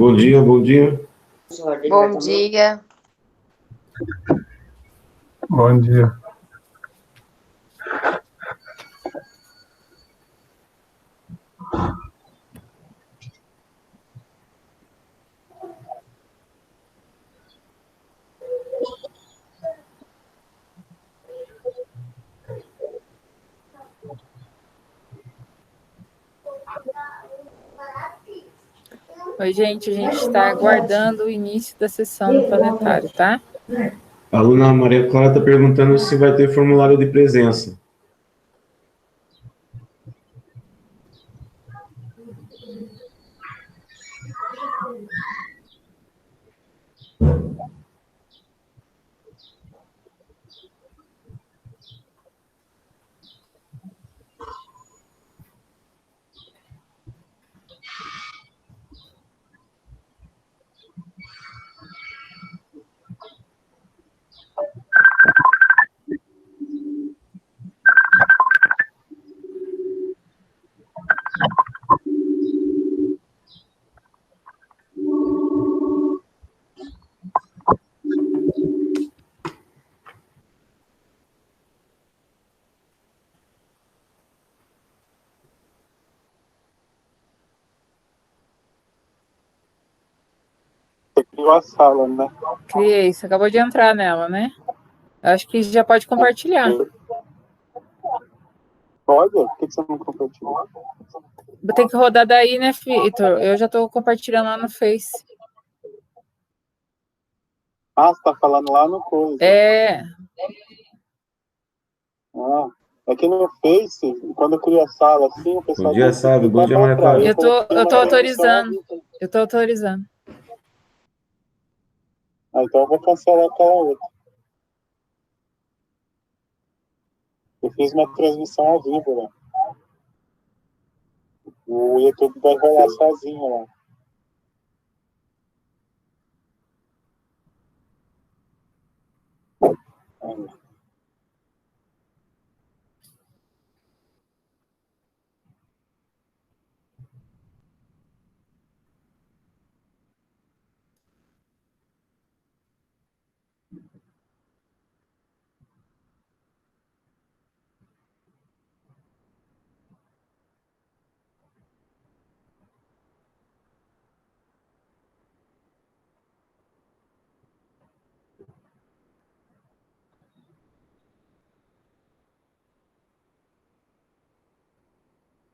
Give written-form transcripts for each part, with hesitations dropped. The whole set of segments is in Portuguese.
Bom dia, bom dia. Bom dia. Bom dia. Oi, gente, a gente está aguardando o início da sessão do planetário, tá? A aluna Maria Clara está perguntando se vai ter formulário de presença. Você criou a sala, né? Criei, você acabou de entrar nela, né? Acho que já pode compartilhar. Pode? Por que você não compartilhou? Vou ter que rodar daí, né, Vitor? Eu já estou compartilhando lá no Face. Ah, você tá falando lá no coisa. É, Ah, é que no Face, quando eu crio a sala assim, o pessoal Bom dia, tem que Sábio. Bom clicar dia, pra Maria trás. Clara. eu tô autorizando. Então, Eu tô autorizando. Ah, então eu vou cancelar aquela outra. Eu fiz uma transmissão ao vivo lá. O YouTube vai rolar sozinho lá.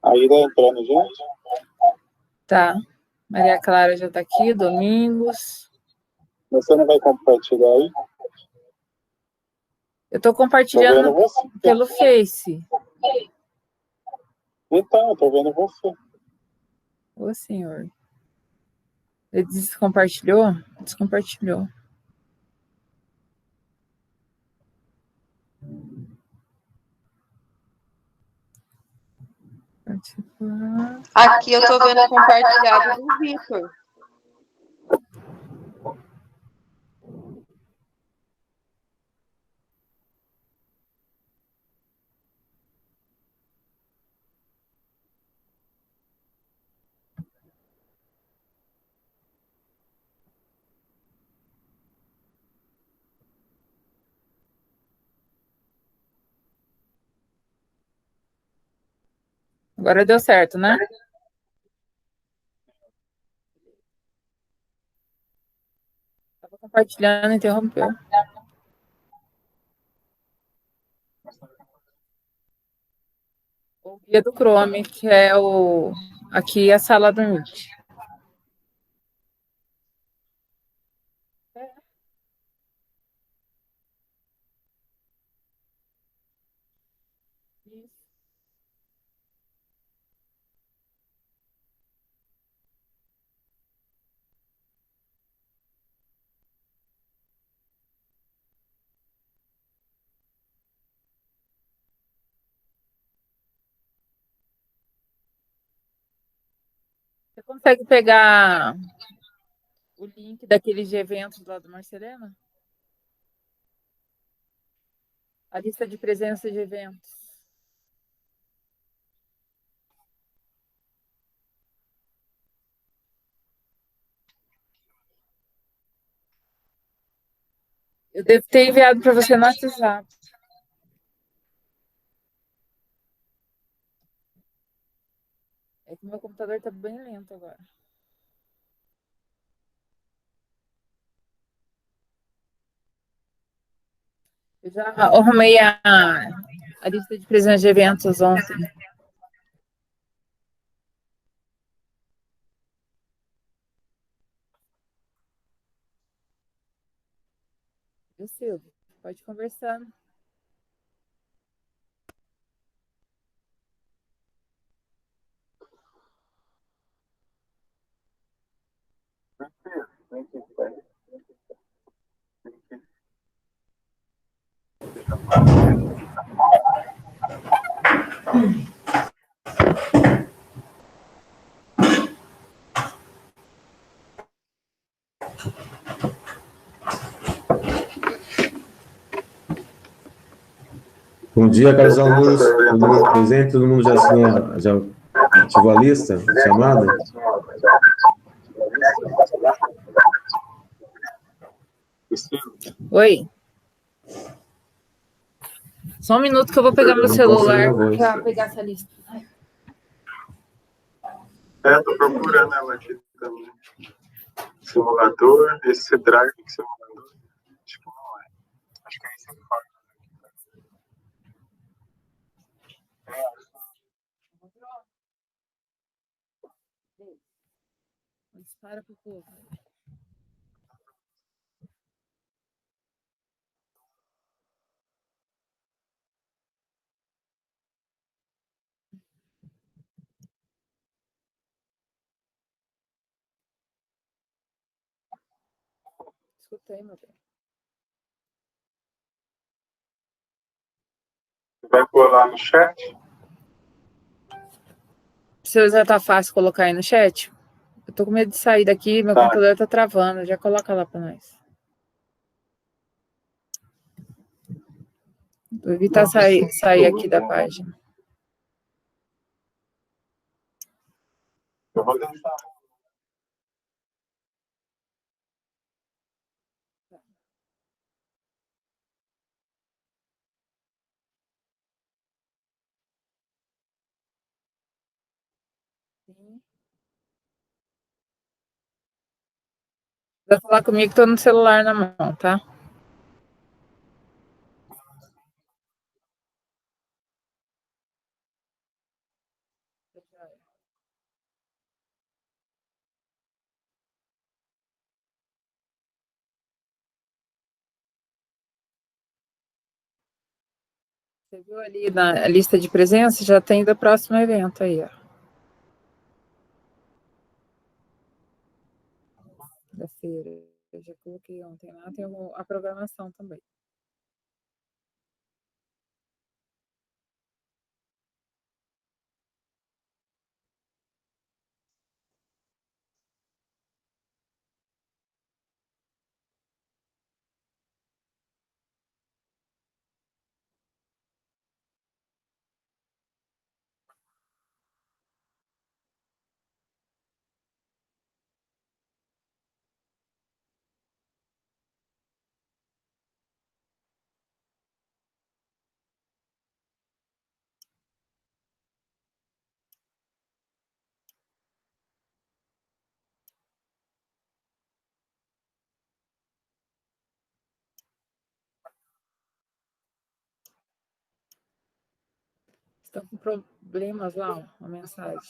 Aí tá entrando, gente? Tá. Maria Clara já tá aqui, Domingos. Você não vai compartilhar aí? Eu tô Tô vendo compartilhando você. pelo Face. Então, eu tô vendo você. Ô, senhor. Ele descompartilhou? Descompartilhou. Participar. Aqui eu tô vendo compartilhado do Vitor. Agora deu certo, né? Tava compartilhando, interrompeu. O guia do Chrome, que é o... Aqui é a sala do Meet. Você consegue pegar o link daqueles de eventos lá do Marcelena? A lista de presença de eventos. Eu devo ter enviado para você no WhatsApp. É que meu computador tá bem lento agora. Eu já arrumei a lista de presença de eventos ontem. Viu, Silvio? Pode conversar. Bom dia, caros alunos. Todo mundo presente? Todo mundo já assinou, já ativou a lista chamada? Oi. Só um minuto que eu vou pegar meu Não posso ouvir celular a voz. para pegar essa lista. Tô procurando ela aqui também. Simulador, esse drive que você mandou. Acho que não é. Acho que é esse fora. Dispara pro povo. Escutei, meu bem. Vai pôr lá no chat? Se já tá fácil colocar aí no chat? Eu tô com medo de sair daqui, meu computador tá travando. Já coloca lá para nós. Vou evitar sair aqui da página. Eu vou deixar. Sim. Vai falar comigo, tô no celular na mão, tá? Você viu ali na lista de presença? Já tem do próximo evento aí, ó. Da feira. Eu já coloquei ontem lá, tem a programação também. Estão com problemas lá, ó, a mensagem.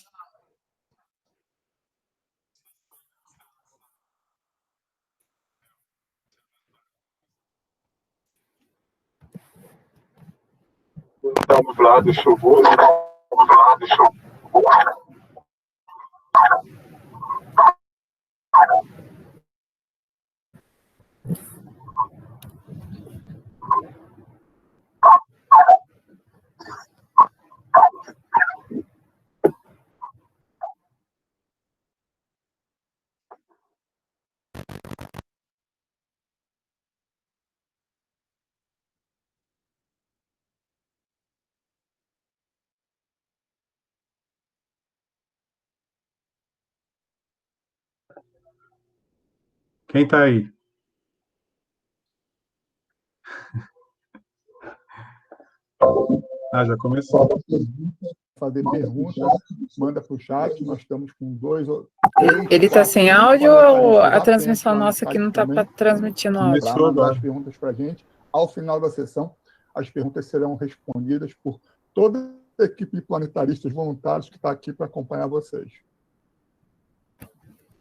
Tá nublado, chuvoso. Quem tá aí? Já começou. Fazer perguntas, manda para o chat. Nós estamos com 2 ou 3. Ele está sem áudio ou a transmissão nossa aqui não está transmitindo áudio? Para mandar as perguntas para a gente. Ao final da sessão, as perguntas serão respondidas por toda a equipe de planetaristas voluntários que está aqui para acompanhar vocês.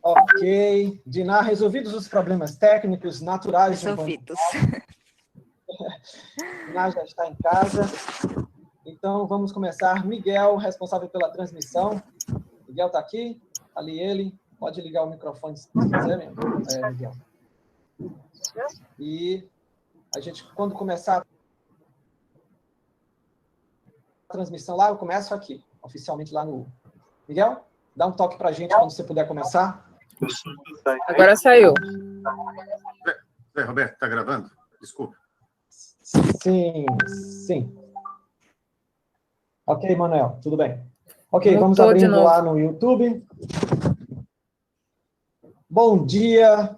Ok. Diná, resolvidos os problemas técnicos, naturais... Resolvidos. Diná já está em casa. Então, vamos começar. Miguel, responsável pela transmissão. Miguel está aqui. Ali ele. Pode ligar o microfone se quiser, mesmo. Miguel. E a gente, quando começar a transmissão lá, eu começo aqui, oficialmente lá no... Miguel, dá um toque para a gente quando você puder começar. Agora saiu. Zé Roberto, está gravando? Desculpa. Sim, sim. Ok, Manuel, tudo bem. Ok, Mutou vamos de abrindo novo. lá no YouTube. Bom dia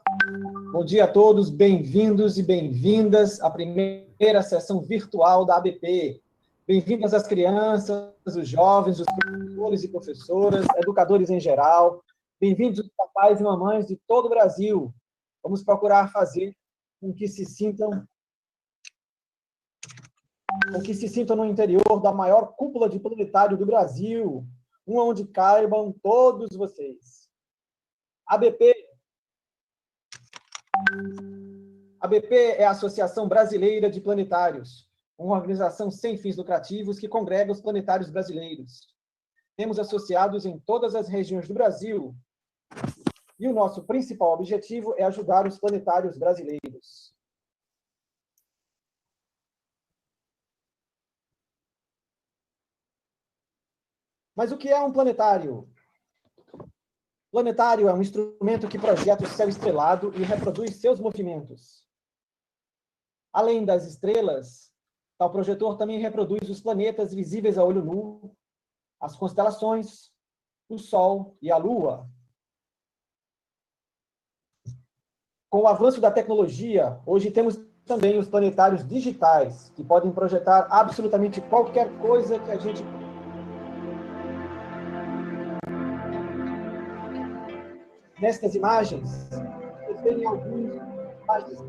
a todos, bem-vindos e bem-vindas à primeira sessão virtual da ABP. Bem-vindas as crianças, os jovens, os professores e professoras, educadores em geral. Bem-vindos os papais e mamães de todo o Brasil. Vamos procurar fazer com que se sintam no interior da maior cúpula de planetário do Brasil, onde caibam todos vocês. ABP é a Associação Brasileira de Planetários, uma organização sem fins lucrativos que congrega os planetários brasileiros. Temos associados em todas as regiões do Brasil, e o nosso principal objetivo é ajudar os planetários brasileiros. Mas o que é um planetário? Planetário é um instrumento que projeta o céu estrelado e reproduz seus movimentos. Além das estrelas, tal projetor também reproduz os planetas visíveis a olho nu, as constelações, o Sol e a Lua. Com o avanço da tecnologia, hoje temos também os planetários digitais, que podem projetar absolutamente qualquer coisa que a gente... Nestas imagens, vocês veem algumas imagens.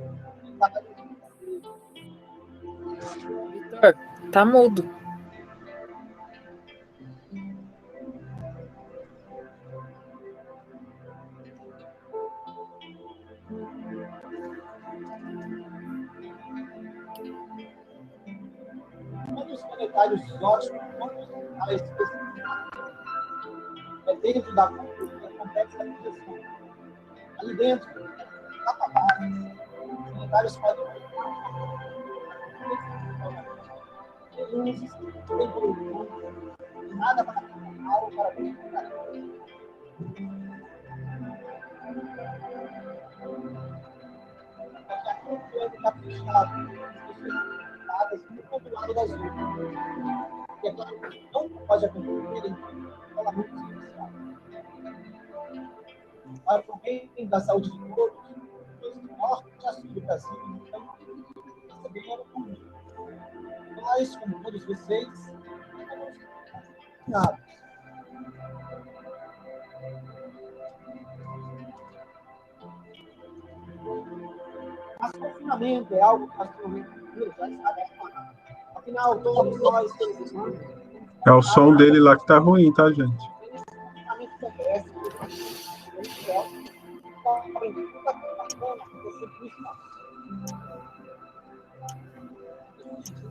Vitor, tá mudo. Um dos planetários exóticos, é dentro da complexa da projeção. Ali dentro, os planetários podem luzes, nada para mal para bem. Daqui a pouco ele está fechado, no outro lado das luzes. E é claro que não pode acontecer em isolamento social. Para o bem da saúde de todos, do norte a sul do Brasil, então, receberam comigo. Nós, como todos vocês, estamos vacinados. Mas confinamento é algo que nós já está acostumado. Afinal, todos nós, seres humanos, É o som dele lá que tá ruim, tá, gente?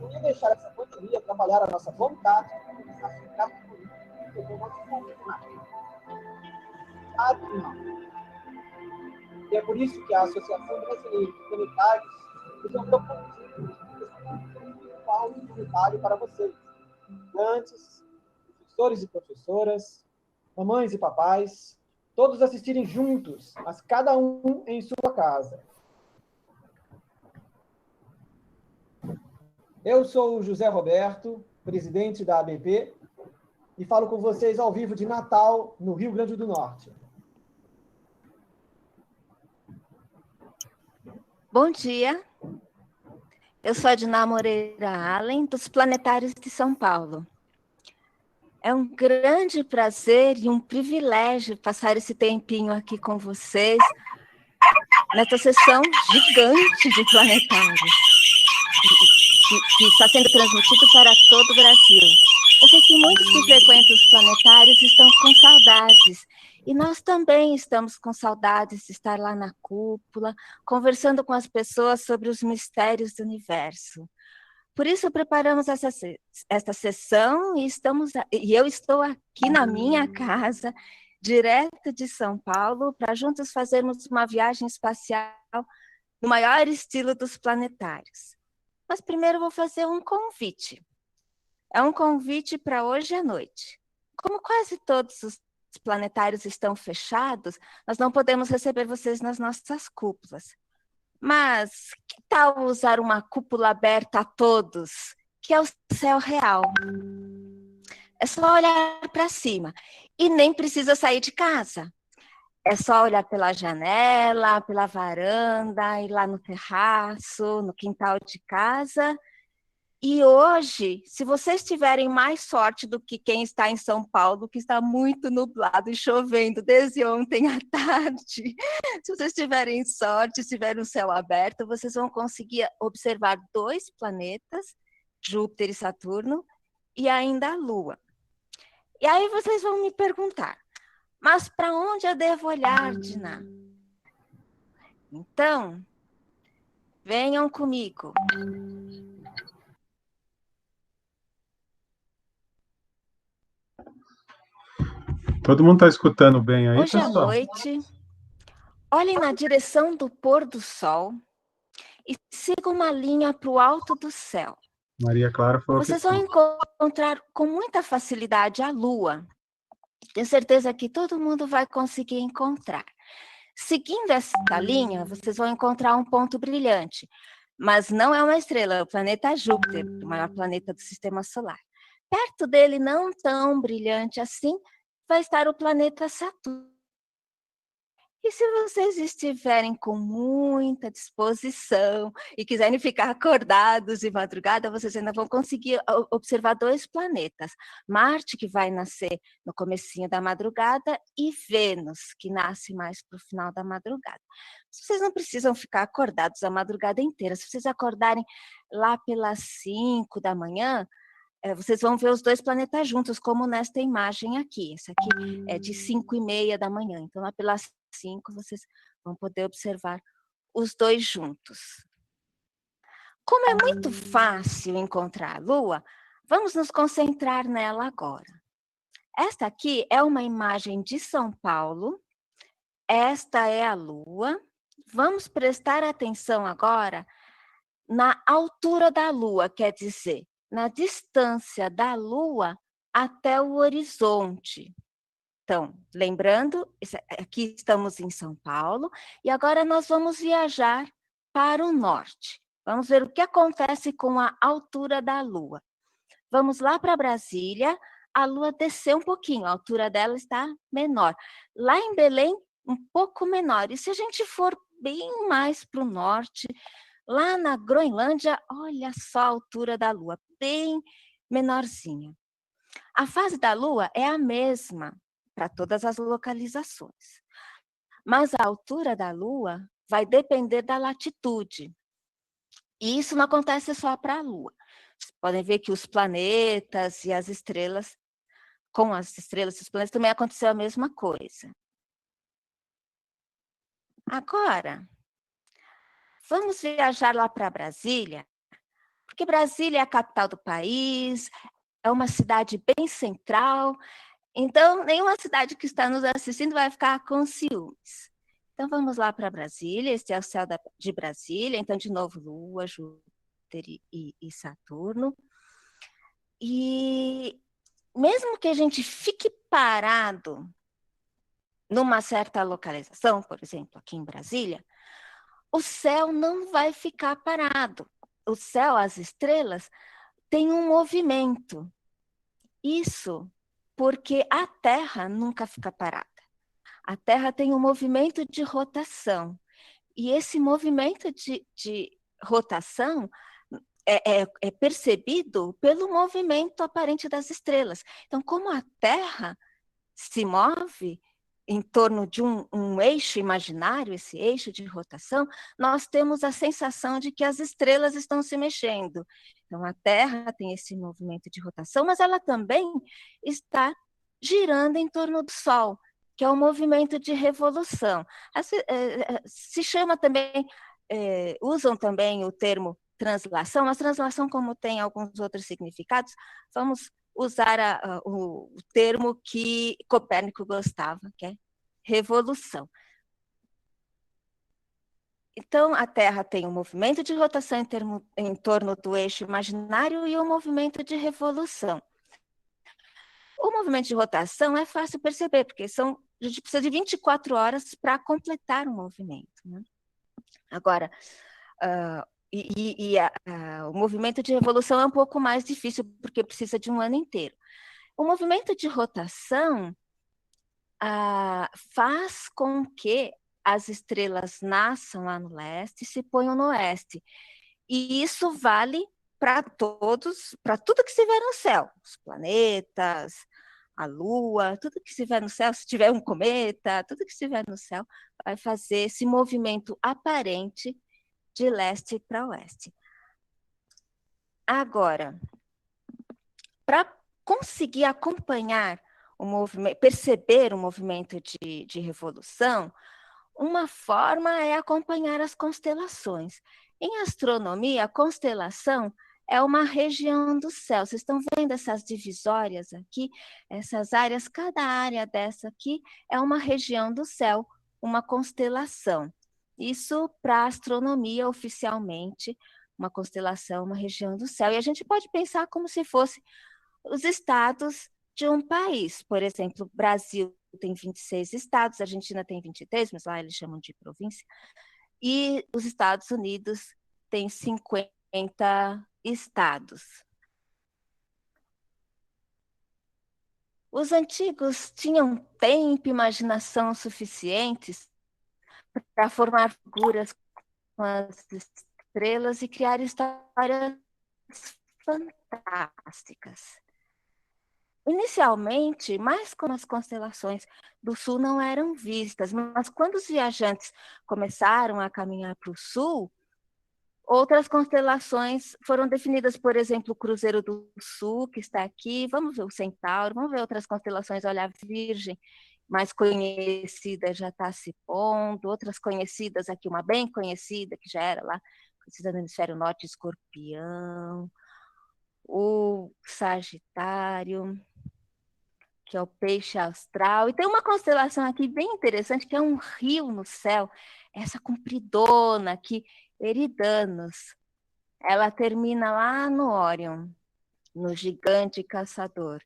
Não ia deixar essa pandemia trabalhar a nossa vontade a ficar com o nosso não. E é por isso que a Associação Brasileira de Planetários está produzindo um planetário para vocês, estudantes, professores e professoras, mamães e papais, todos assistirem juntos, mas cada um em sua casa. Eu sou o José Roberto, presidente da ABP, e falo com vocês ao vivo de Natal, no Rio Grande do Norte. Bom dia. Eu sou a Diná Moreira Allen, dos Planetários de São Paulo. É um grande prazer e um privilégio passar esse tempinho aqui com vocês, nessa sessão gigante de planetários, que está sendo transmitido para todo o Brasil. Eu sei que muitos que frequentam os planetários estão com saudades, e nós também estamos com saudades de estar lá na cúpula, conversando com as pessoas sobre os mistérios do universo. Por isso, preparamos esta sessão e eu estou aqui na minha casa, direto de São Paulo, para juntos fazermos uma viagem espacial no maior estilo dos planetários. Mas primeiro vou fazer um convite. É um convite para hoje à noite. Como quase todos os planetários estão fechados, nós não podemos receber vocês nas nossas cúpulas. Mas que tal usar uma cúpula aberta a todos, que é o céu real? É só olhar para cima e nem precisa sair de casa. É só olhar pela janela, pela varanda, ir lá no terraço, no quintal de casa. E hoje, se vocês tiverem mais sorte do que quem está em São Paulo, que está muito nublado e chovendo desde ontem à tarde, se vocês tiverem sorte, se tiverem um céu aberto, vocês vão conseguir observar 2 planetas, Júpiter e Saturno, e ainda a Lua. E aí vocês vão me perguntar, mas para onde eu devo olhar, Diná? Então, venham comigo. Todo mundo está escutando bem aí, Hoje à pessoal? noite, olhem na direção do pôr do sol e sigam uma linha para o alto do céu. Maria Clara falou que Vocês vão encontrar com muita facilidade a Lua. Tenho certeza que todo mundo vai conseguir encontrar. Seguindo essa linha, vocês vão encontrar um ponto brilhante, mas não é uma estrela, é o planeta Júpiter, o maior planeta do Sistema Solar. Perto dele, não tão brilhante assim, vai estar o planeta Saturno. E se vocês estiverem com muita disposição e quiserem ficar acordados de madrugada, vocês ainda vão conseguir observar 2 planetas. Marte, que vai nascer no comecinho da madrugada, e Vênus, que nasce mais para o final da madrugada. Vocês não precisam ficar acordados a madrugada inteira. Se vocês acordarem lá pelas 5 da manhã, vocês vão ver os 2 planetas juntos, como nesta imagem aqui. Essa aqui é de 5:30 da manhã. Então, lá pelas 5, vocês vão poder observar os 2 juntos. Como é muito fácil encontrar a Lua, vamos nos concentrar nela agora. Esta aqui é uma imagem de São Paulo. Esta é a Lua. Vamos prestar atenção agora na altura da Lua, quer dizer, na distância da Lua até o horizonte. Então, lembrando, aqui estamos em São Paulo, e agora nós vamos viajar para o norte. Vamos ver o que acontece com a altura da Lua. Vamos lá para Brasília, a Lua desceu um pouquinho, a altura dela está menor. Lá em Belém, um pouco menor. E se a gente for bem mais para o norte, lá na Groenlândia, olha só a altura da Lua, bem menorzinha. A fase da Lua é a mesma para todas as localizações, mas a altura da Lua vai depender da latitude. E isso não acontece só para a Lua. Vocês podem ver que os planetas e as estrelas, com as estrelas e os planetas, também aconteceu a mesma coisa. Agora, vamos viajar lá para Brasília, porque Brasília é a capital do país, é uma cidade bem central, então nenhuma cidade que está nos assistindo vai ficar com ciúmes. Então vamos lá para Brasília, este é o céu de Brasília, então de novo Lua, Júpiter e Saturno. E mesmo que a gente fique parado numa certa localização, por exemplo, aqui em Brasília, o céu não vai ficar parado. O céu, as estrelas, têm um movimento. Isso porque a Terra nunca fica parada. A Terra tem um movimento de rotação. E esse movimento de rotação é percebido pelo movimento aparente das estrelas. Então, como a Terra se move em torno de um eixo imaginário, esse eixo de rotação, nós temos a sensação de que as estrelas estão se mexendo. Então, a Terra tem esse movimento de rotação, mas ela também está girando em torno do Sol, que é um movimento de revolução. Se chama também, usam também o termo translação, mas translação, como tem alguns outros significados, vamos usar o termo que Copérnico gostava, que é revolução. Então, a Terra tem um movimento de rotação em torno do eixo imaginário e um movimento de revolução. O movimento de rotação é fácil perceber, porque a gente precisa de 24 horas para completar o movimento, né? Agora, o movimento de revolução é um pouco mais difícil, porque precisa de um ano inteiro. O movimento de rotação faz com que as estrelas nasçam lá no leste e se ponham no oeste. E isso vale para tudo que se vê no céu, os planetas, a Lua, tudo que se vê no céu, se tiver um cometa, tudo que se vê no céu vai fazer esse movimento aparente de leste para oeste. Agora, para conseguir acompanhar o movimento, perceber o movimento de revolução, uma forma é acompanhar as constelações. Em astronomia, a constelação é uma região do céu. Vocês estão vendo essas divisórias aqui? Essas áreas, cada área dessa aqui é uma região do céu, uma constelação. Isso para a astronomia, oficialmente, uma constelação, uma região do céu. E a gente pode pensar como se fosse os estados de um país. Por exemplo, o Brasil tem 26 estados, a Argentina tem 23, mas lá eles chamam de província. E os Estados Unidos têm 50 estados. Os antigos tinham tempo e imaginação suficientes para formar figuras com as estrelas e criar histórias fantásticas. Inicialmente, mais como as constelações do sul não eram vistas, mas quando os viajantes começaram a caminhar para o sul, outras constelações foram definidas, por exemplo, o Cruzeiro do Sul, que está aqui, vamos ver o Centauro, vamos ver outras constelações, olha, a Virgem, mais conhecida já está se pondo, outras conhecidas aqui, uma bem conhecida, que já era lá, conhecida no hemisfério norte, Escorpião, o Sagitário, que é o Peixe Austral, e tem uma constelação aqui bem interessante, que é um rio no céu, essa compridona aqui, Eridanos. Ela termina lá no Órion, no Gigante Caçador.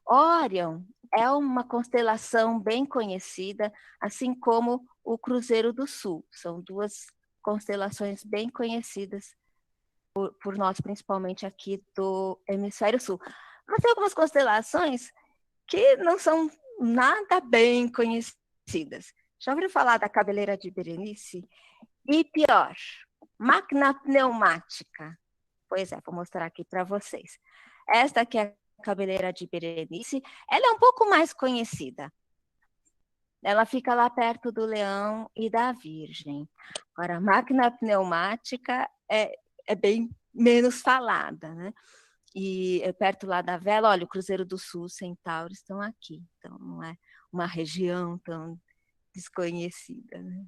Órion é uma constelação bem conhecida, assim como o Cruzeiro do Sul. São duas constelações bem conhecidas por nós, principalmente aqui do Hemisfério Sul. Mas tem algumas constelações que não são nada bem conhecidas. Já ouviram falar da Cabeleira de Berenice? E pior, máquina pneumática. Pois é, vou mostrar aqui para vocês. Esta aqui é a Cabeleira de Berenice. Ela é um pouco mais conhecida. Ela fica lá perto do Leão e da Virgem. Agora, a máquina pneumática é bem menos falada, né? E perto lá da Vela, olha, o Cruzeiro do Sul, Centauro estão aqui. Então, não é uma região tão desconhecida, né?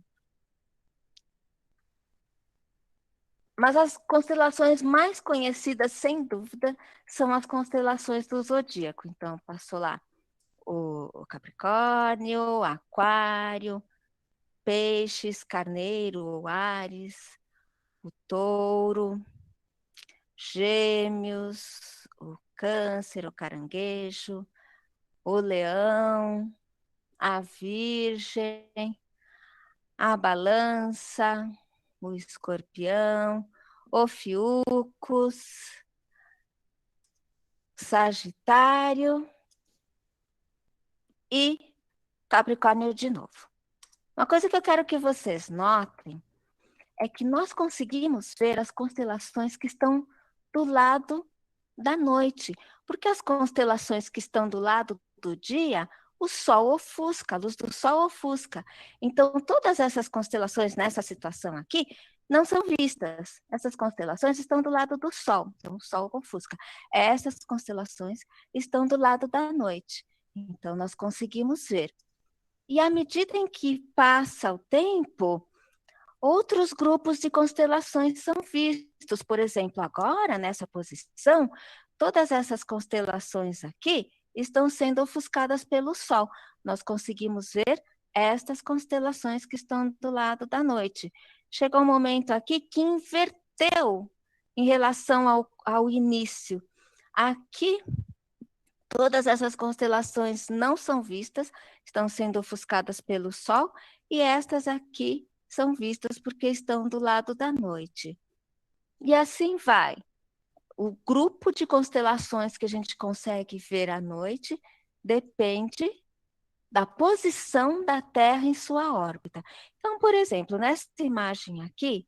Mas as constelações mais conhecidas, sem dúvida, são as constelações do zodíaco. Então, passou lá o Capricórnio, Aquário, Peixes, Carneiro, Áries, o Touro, Gêmeos, o Câncer, o Caranguejo, o Leão, a Virgem, a Balança, o Escorpião, o Fiúcus, Sagitário e Capricórnio de novo. Uma coisa que eu quero que vocês notem é que nós conseguimos ver as constelações que estão do lado da noite, porque as constelações que estão do lado do dia, o Sol ofusca, a luz do Sol ofusca. Então, todas essas constelações nessa situação aqui não são vistas. Essas constelações estão do lado do Sol, então o Sol ofusca. Essas constelações estão do lado da noite, então nós conseguimos ver. E à medida em que passa o tempo, outros grupos de constelações são vistos. Por exemplo, agora, nessa posição, todas essas constelações aqui estão sendo ofuscadas pelo Sol. Nós conseguimos ver estas constelações que estão do lado da noite. Chegou um momento aqui que inverteu em relação ao início. Aqui, todas essas constelações não são vistas, estão sendo ofuscadas pelo Sol, e estas aqui são vistas porque estão do lado da noite. E assim vai. O grupo de constelações que a gente consegue ver à noite depende da posição da Terra em sua órbita. Então, por exemplo, nessa imagem aqui,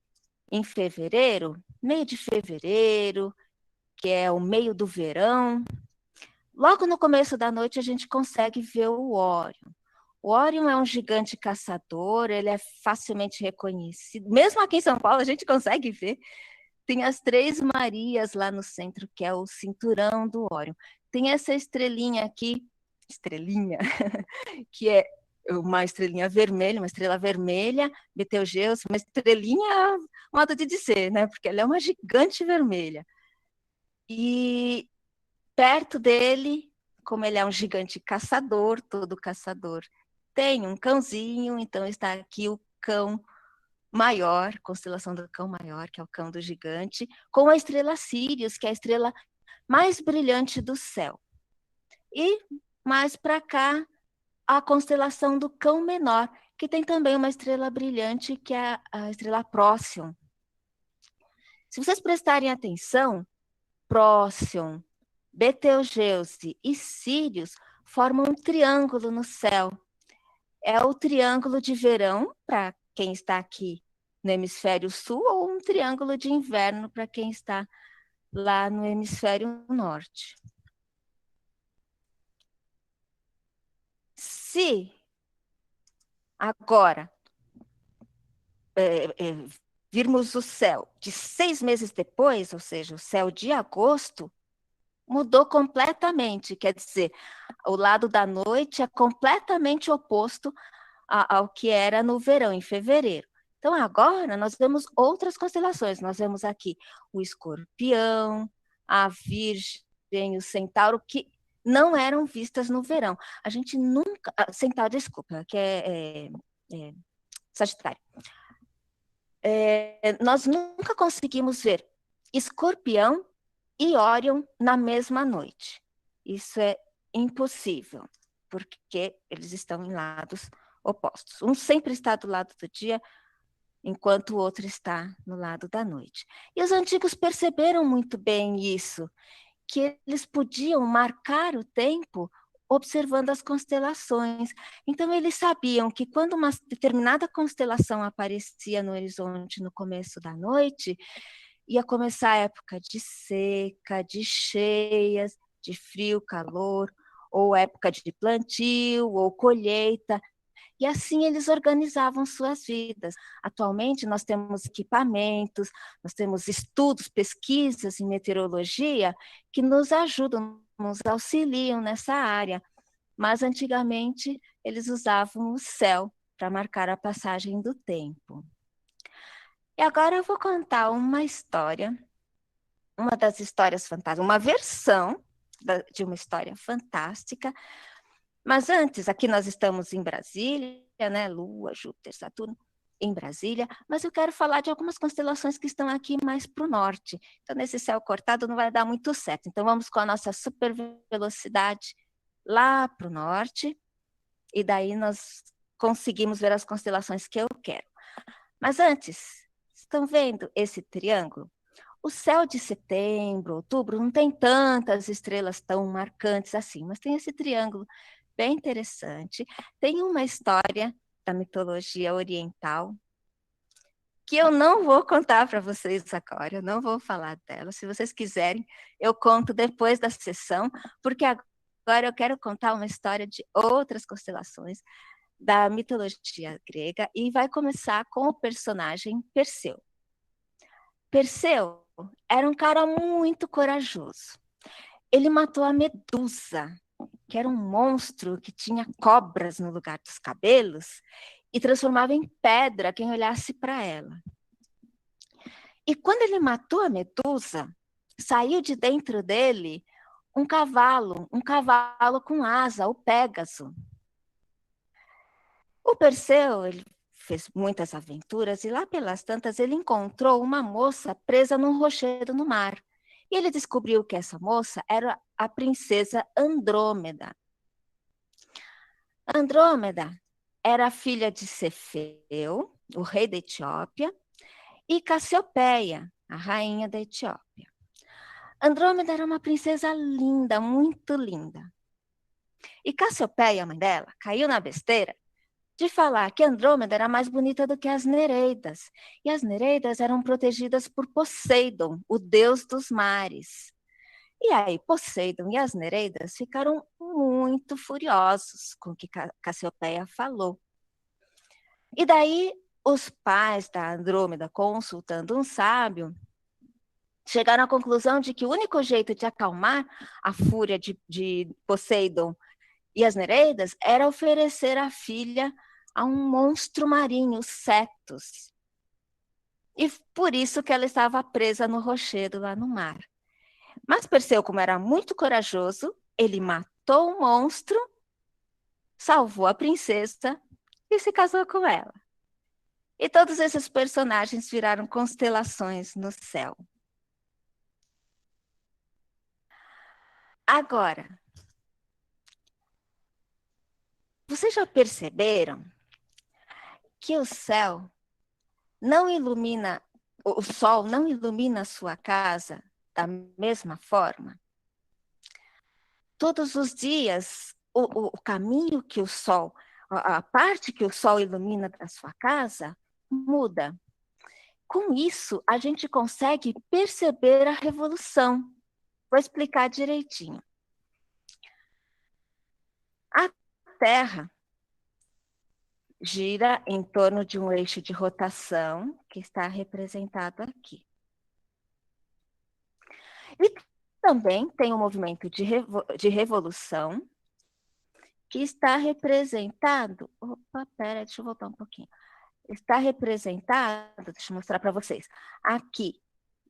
em fevereiro, meio de fevereiro, que é o meio do verão, logo no começo da noite a gente consegue ver o Órion. O Órion é um gigante caçador, ele é facilmente reconhecido. Mesmo aqui em São Paulo a gente consegue ver. Tem as Três Marias lá no centro, que é o cinturão do Órion. Tem essa estrelinha aqui, que é uma estrelinha vermelha, uma estrela vermelha, Betelgeuse, uma estrelinha, modo de dizer, né? Porque ela é uma gigante vermelha. E perto dele, como ele é um gigante caçador, todo caçador tem um cãozinho, então está aqui o cão maior, constelação do cão maior, que é o cão do gigante, com a estrela Sírius, que é a estrela mais brilhante do céu. E mais para cá, a constelação do cão menor, que tem também uma estrela brilhante, que é a estrela Próxion. Se vocês prestarem atenção, Próxion, Betelgeuse e Sírius formam um triângulo no céu. É o triângulo de verão, para quem está aqui no hemisfério sul, ou um triângulo de inverno para quem está lá no hemisfério norte. Se agora virmos o céu de 6 meses depois, ou seja, o céu de agosto, mudou completamente, quer dizer, o lado da noite é completamente oposto ao que era no verão, em fevereiro. Então, agora, nós vemos outras constelações. Nós vemos aqui o Escorpião, a Virgem, o Centauro, que não eram vistas no verão. A gente nunca... Centauro, desculpa, que é Sagitário. Nós nunca conseguimos ver Escorpião e Órion na mesma noite. Isso é impossível, porque eles estão em lados opostos. Um sempre está do lado do dia, enquanto o outro está no lado da noite. E os antigos perceberam muito bem isso, que eles podiam marcar o tempo observando as constelações. Então, eles sabiam que quando uma determinada constelação aparecia no horizonte no começo da noite, ia começar a época de seca, de cheias, de frio, calor, ou época de plantio, ou colheita. E assim eles organizavam suas vidas. Atualmente nós temos equipamentos, nós temos estudos, pesquisas em meteorologia que nos ajudam, nos auxiliam nessa área. Mas antigamente eles usavam o céu para marcar a passagem do tempo. E agora eu vou contar uma história, uma das histórias fantásticas, uma versão de uma história fantástica. Mas antes, aqui nós estamos em Brasília, né? Lua, Júpiter, Saturno, em Brasília, mas eu quero falar de algumas constelações que estão aqui mais para o norte. Então, nesse céu cortado não vai dar muito certo. Então, vamos com a nossa super velocidade lá para o norte, e daí nós conseguimos ver as constelações que eu quero. Mas antes, estão vendo esse triângulo? O céu de setembro, outubro, não tem tantas estrelas tão marcantes assim, mas tem esse triângulo bem interessante. Tem uma história da mitologia oriental que eu não vou contar para vocês agora, eu não vou falar dela. Se vocês quiserem, eu conto depois da sessão, porque agora eu quero contar uma história de outras constelações da mitologia grega e vai começar com o personagem Perseu. Perseu era um cara muito corajoso. Ele matou a Medusa, que era um monstro que tinha cobras no lugar dos cabelos e transformava em pedra quem olhasse para ela. E quando ele matou a Medusa, saiu de dentro dele um cavalo com asa, o Pégaso. O Perseu, ele fez muitas aventuras e lá pelas tantas ele encontrou uma moça presa num rochedo no mar. E ele descobriu que essa moça era a princesa Andrômeda. Andrômeda era filha de Cefeu, o rei da Etiópia, e Cassiopeia, a rainha da Etiópia. Andrômeda era uma princesa linda, muito linda. E Cassiopeia, a mãe dela, caiu na besteira de falar que Andrômeda era mais bonita do que as Nereidas. E as Nereidas eram protegidas por Poseidon, o deus dos mares. E aí Poseidon e as Nereidas ficaram muito furiosos com o que Cassiopeia falou. E daí os pais da Andrômeda, consultando um sábio, chegaram à conclusão de que o único jeito de acalmar a fúria de Poseidon e as Nereidas era oferecer a filha a um monstro marinho, Cetus. E por isso que ela estava presa no rochedo lá no mar. Mas Perseu, como era muito corajoso, ele matou o monstro, salvou a princesa e se casou com ela. E todos esses personagens viraram constelações no céu. Agora, vocês já perceberam que o céu não ilumina, o sol não ilumina a sua casa da mesma forma? Todos os dias, o caminho que o sol, a parte que o sol ilumina da sua casa, muda. Com isso, a gente consegue perceber a revolução. Vou explicar direitinho. A Terra gira em torno de um eixo de rotação que está representado aqui. E também tem um movimento de revolução que está representado... Opa, pera, deixa eu voltar um pouquinho. Está representado, deixa eu mostrar para vocês, aqui,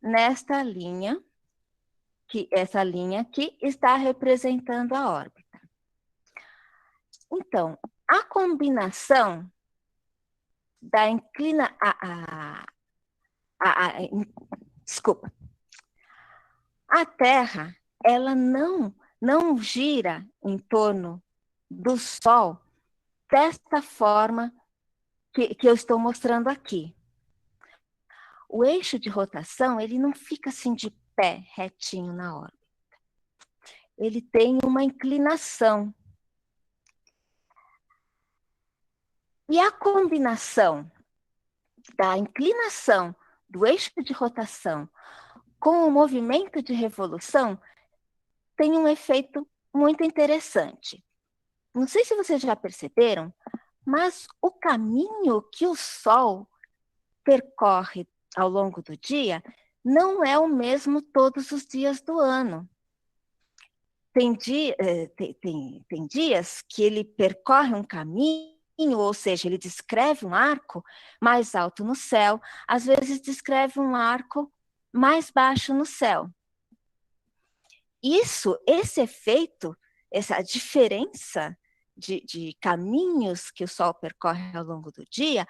nesta linha, que essa linha aqui está representando a órbita. Então, a combinação da desculpa. A Terra, ela não gira em torno do Sol desta forma que eu estou mostrando aqui. O eixo de rotação, ele não fica assim de pé, retinho na órbita. Ele tem uma inclinação. E a combinação da inclinação do eixo de rotação com o movimento de revolução tem um efeito muito interessante. Não sei se vocês já perceberam, mas o caminho que o Sol percorre ao longo do dia não é o mesmo todos os dias do ano. Tem dias que ele percorre um caminho, ou seja, ele descreve um arco mais alto no céu, às vezes descreve um arco mais baixo no céu. Esse efeito, essa diferença de caminhos que o Sol percorre ao longo do dia,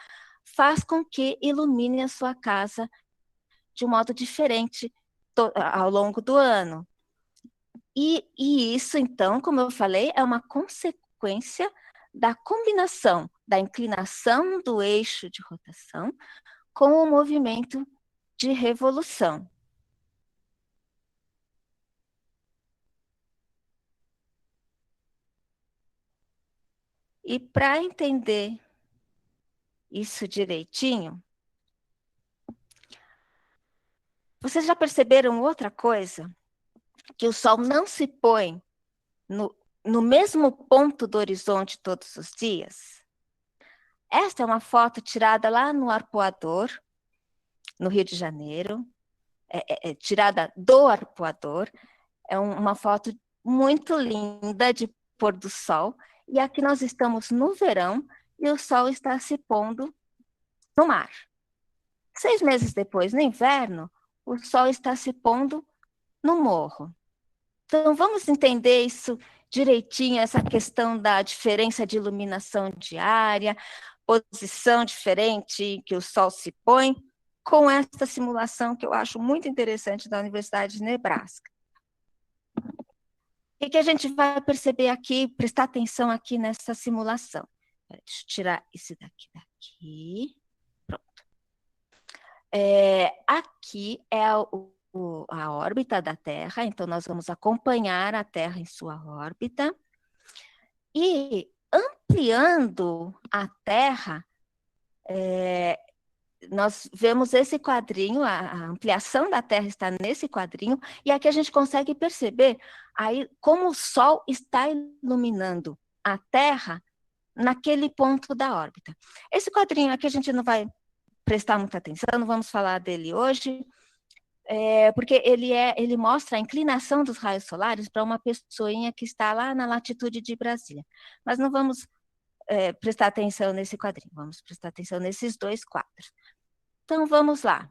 faz com que ilumine a sua casa de um modo diferente ao longo do ano. E isso, então, como eu falei, é uma consequência da combinação da inclinação do eixo de rotação com o movimento de revolução. E para entender isso direitinho, Vocês já perceberam outra coisa? Que o Sol não se põe no mesmo ponto do horizonte todos os dias? Esta é uma foto tirada lá no Arpoador, no Rio de Janeiro, tirada do Arpoador. É uma foto muito linda de pôr do sol. E aqui nós estamos no verão e o sol está se pondo no mar. 6 meses depois, no inverno, o sol está se pondo no morro. Então, vamos entender isso direitinho, essa questão da diferença de iluminação diária, posição diferente que o sol se põe, com esta simulação que eu acho muito interessante da Universidade de Nebraska. O que a gente vai perceber aqui, prestar atenção aqui nessa simulação? Deixa eu tirar isso daqui. Pronto. Aqui é a órbita da Terra, então nós vamos acompanhar a Terra em sua órbita. E ampliando a Terra, nós vemos esse quadrinho, a ampliação da Terra está nesse quadrinho, e aqui a gente consegue perceber aí como o Sol está iluminando a Terra naquele ponto da órbita. Esse quadrinho aqui a gente não vai prestar muita atenção, não vamos falar dele hoje, porque ele mostra a inclinação dos raios solares para uma pessoinha que está lá na latitude de Brasília. Mas não vamos prestar atenção nesse quadrinho, vamos prestar atenção nesses 2 quadros. Então, vamos lá.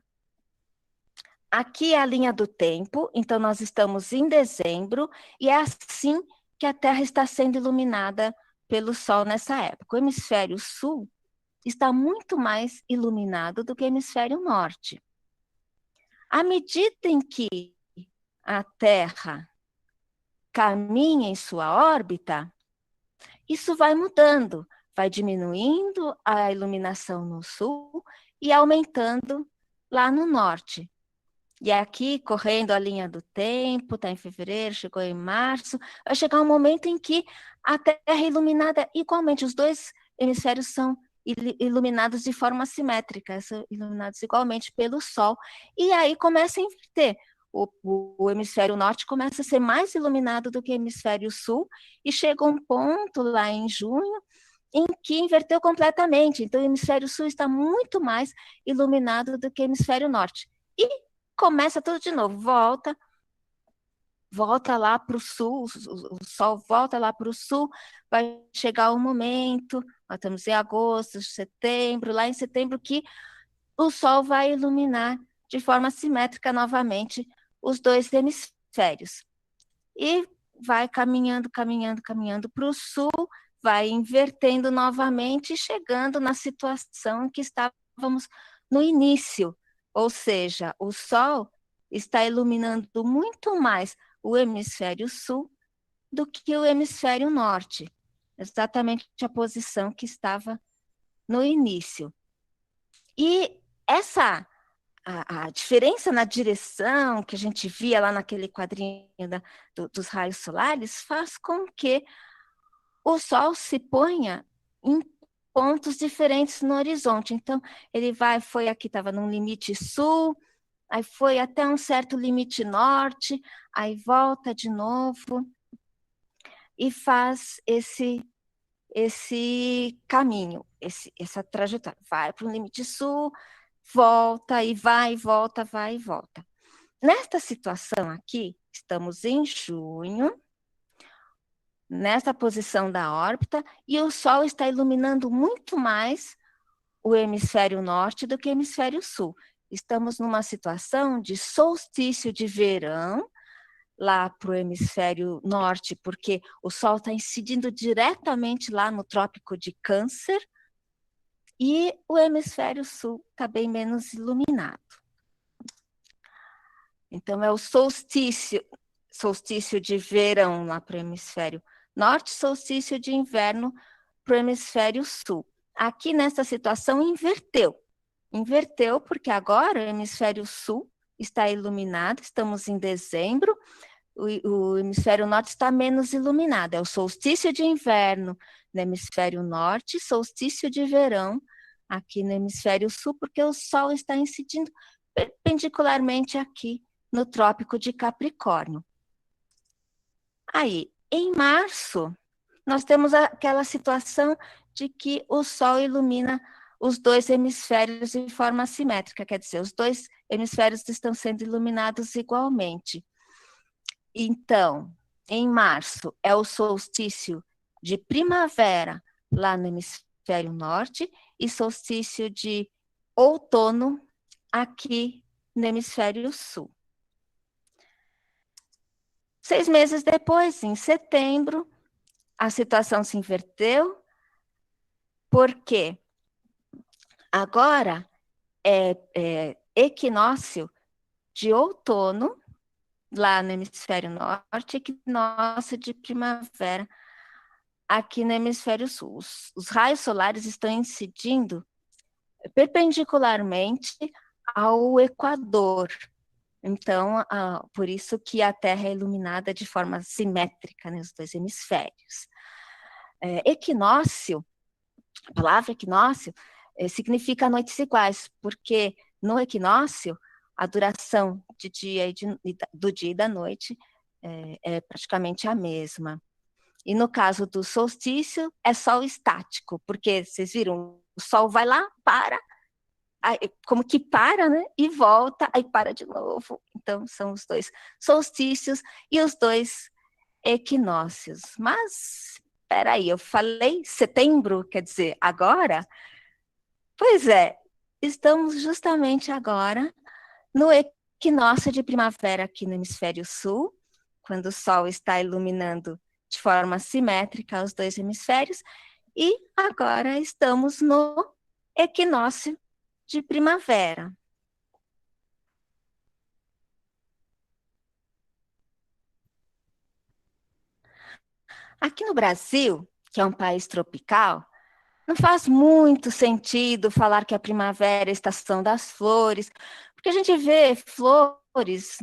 Aqui é a linha do tempo, então nós estamos em dezembro, e é assim que a Terra está sendo iluminada pelo Sol nessa época. O hemisfério sul está muito mais iluminado do que o hemisfério norte. À medida em que a Terra caminha em sua órbita, isso vai mudando, vai diminuindo a iluminação no sul e aumentando lá no norte. E aqui, correndo a linha do tempo, está em fevereiro, chegou em março, vai chegar um momento em que a Terra é iluminada igualmente, os 2 hemisférios são iluminados de forma simétrica, são iluminados igualmente pelo Sol, e aí começa a inverter. O hemisfério norte começa a ser mais iluminado do que o hemisfério sul, e chega um ponto lá em junho, em que inverteu completamente. Então, o hemisfério sul está muito mais iluminado do que o hemisfério norte. E começa tudo de novo, volta lá para o sul, o Sol volta lá para o sul, vai chegar um momento, nós estamos em agosto, setembro, lá em setembro, que o Sol vai iluminar de forma simétrica novamente os 2 hemisférios. E vai caminhando para o sul, vai invertendo novamente, chegando na situação em que estávamos no início, ou seja, o Sol está iluminando muito mais o hemisfério sul do que o hemisfério norte, exatamente a posição que estava no início. E a diferença na direção que a gente via lá naquele quadrinho dos raios solares faz com que o Sol se ponha em pontos diferentes no horizonte. Então, ele foi aqui, estava num limite sul, aí foi até um certo limite norte, aí volta de novo e faz esse caminho, essa trajetória. Vai para o limite sul, volta e vai e volta, vai e volta. Nesta situação aqui, estamos em junho, nessa posição da órbita, e o Sol está iluminando muito mais o hemisfério norte do que o hemisfério sul. Estamos numa situação de solstício de verão, lá para o hemisfério norte, porque o Sol está incidindo diretamente lá no Trópico de Câncer, e o hemisfério sul está bem menos iluminado. Então, é o solstício de verão lá para o hemisfério norte, solstício de inverno para o hemisfério sul. Aqui, nessa situação, inverteu porque agora o hemisfério sul está iluminado, estamos em dezembro, o hemisfério norte está menos iluminado, é o solstício de inverno no hemisfério norte, solstício de verão aqui no hemisfério sul, porque o Sol está incidindo perpendicularmente aqui no Trópico de Capricórnio. Aí, em março, nós temos aquela situação de que o Sol ilumina os dois hemisférios de forma assimétrica, quer dizer, os dois hemisférios estão sendo iluminados igualmente. Então, em março, é o solstício de primavera lá no hemisfério norte e solstício de outono aqui no hemisfério sul. 6 meses depois, em setembro, a situação se inverteu, porque agora é equinócio de outono, lá no hemisfério norte, equinócio de primavera, aqui no hemisfério sul. Os raios solares estão incidindo perpendicularmente ao Equador. Então, por isso que a Terra é iluminada de forma simétrica nos dois hemisférios. Equinócio, a palavra equinócio, significa noites iguais, porque no equinócio, a duração do dia e da noite é praticamente a mesma. E no caso do solstício, é sol estático, porque, vocês viram, o sol vai lá, para, como que para, né? E volta, aí para de novo. Então, são os dois solstícios e os dois equinócios. Mas, espera aí, eu falei setembro, quer dizer, agora? Pois é, estamos justamente agora no equinócio de primavera aqui no hemisfério sul, quando o Sol está iluminando de forma simétrica os dois hemisférios, e agora estamos no equinócio de primavera. Aqui no Brasil, que é um país tropical, não faz muito sentido falar que a primavera é a estação das flores, porque a gente vê flores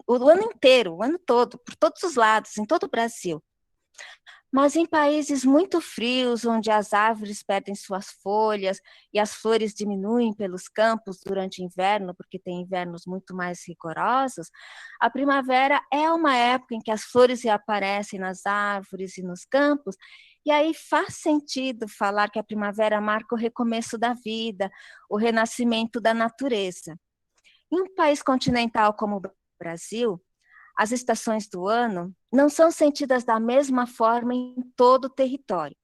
o ano inteiro, o ano todo, por todos os lados, em todo o Brasil. Mas em países muito frios, onde as árvores perdem suas folhas e as flores diminuem pelos campos durante o inverno, porque tem invernos muito mais rigorosos, a primavera é uma época em que as flores reaparecem nas árvores e nos campos, e aí faz sentido falar que a primavera marca o recomeço da vida, o renascimento da natureza. Em um país continental como o Brasil, as estações do ano não são sentidas da mesma forma em todo o território.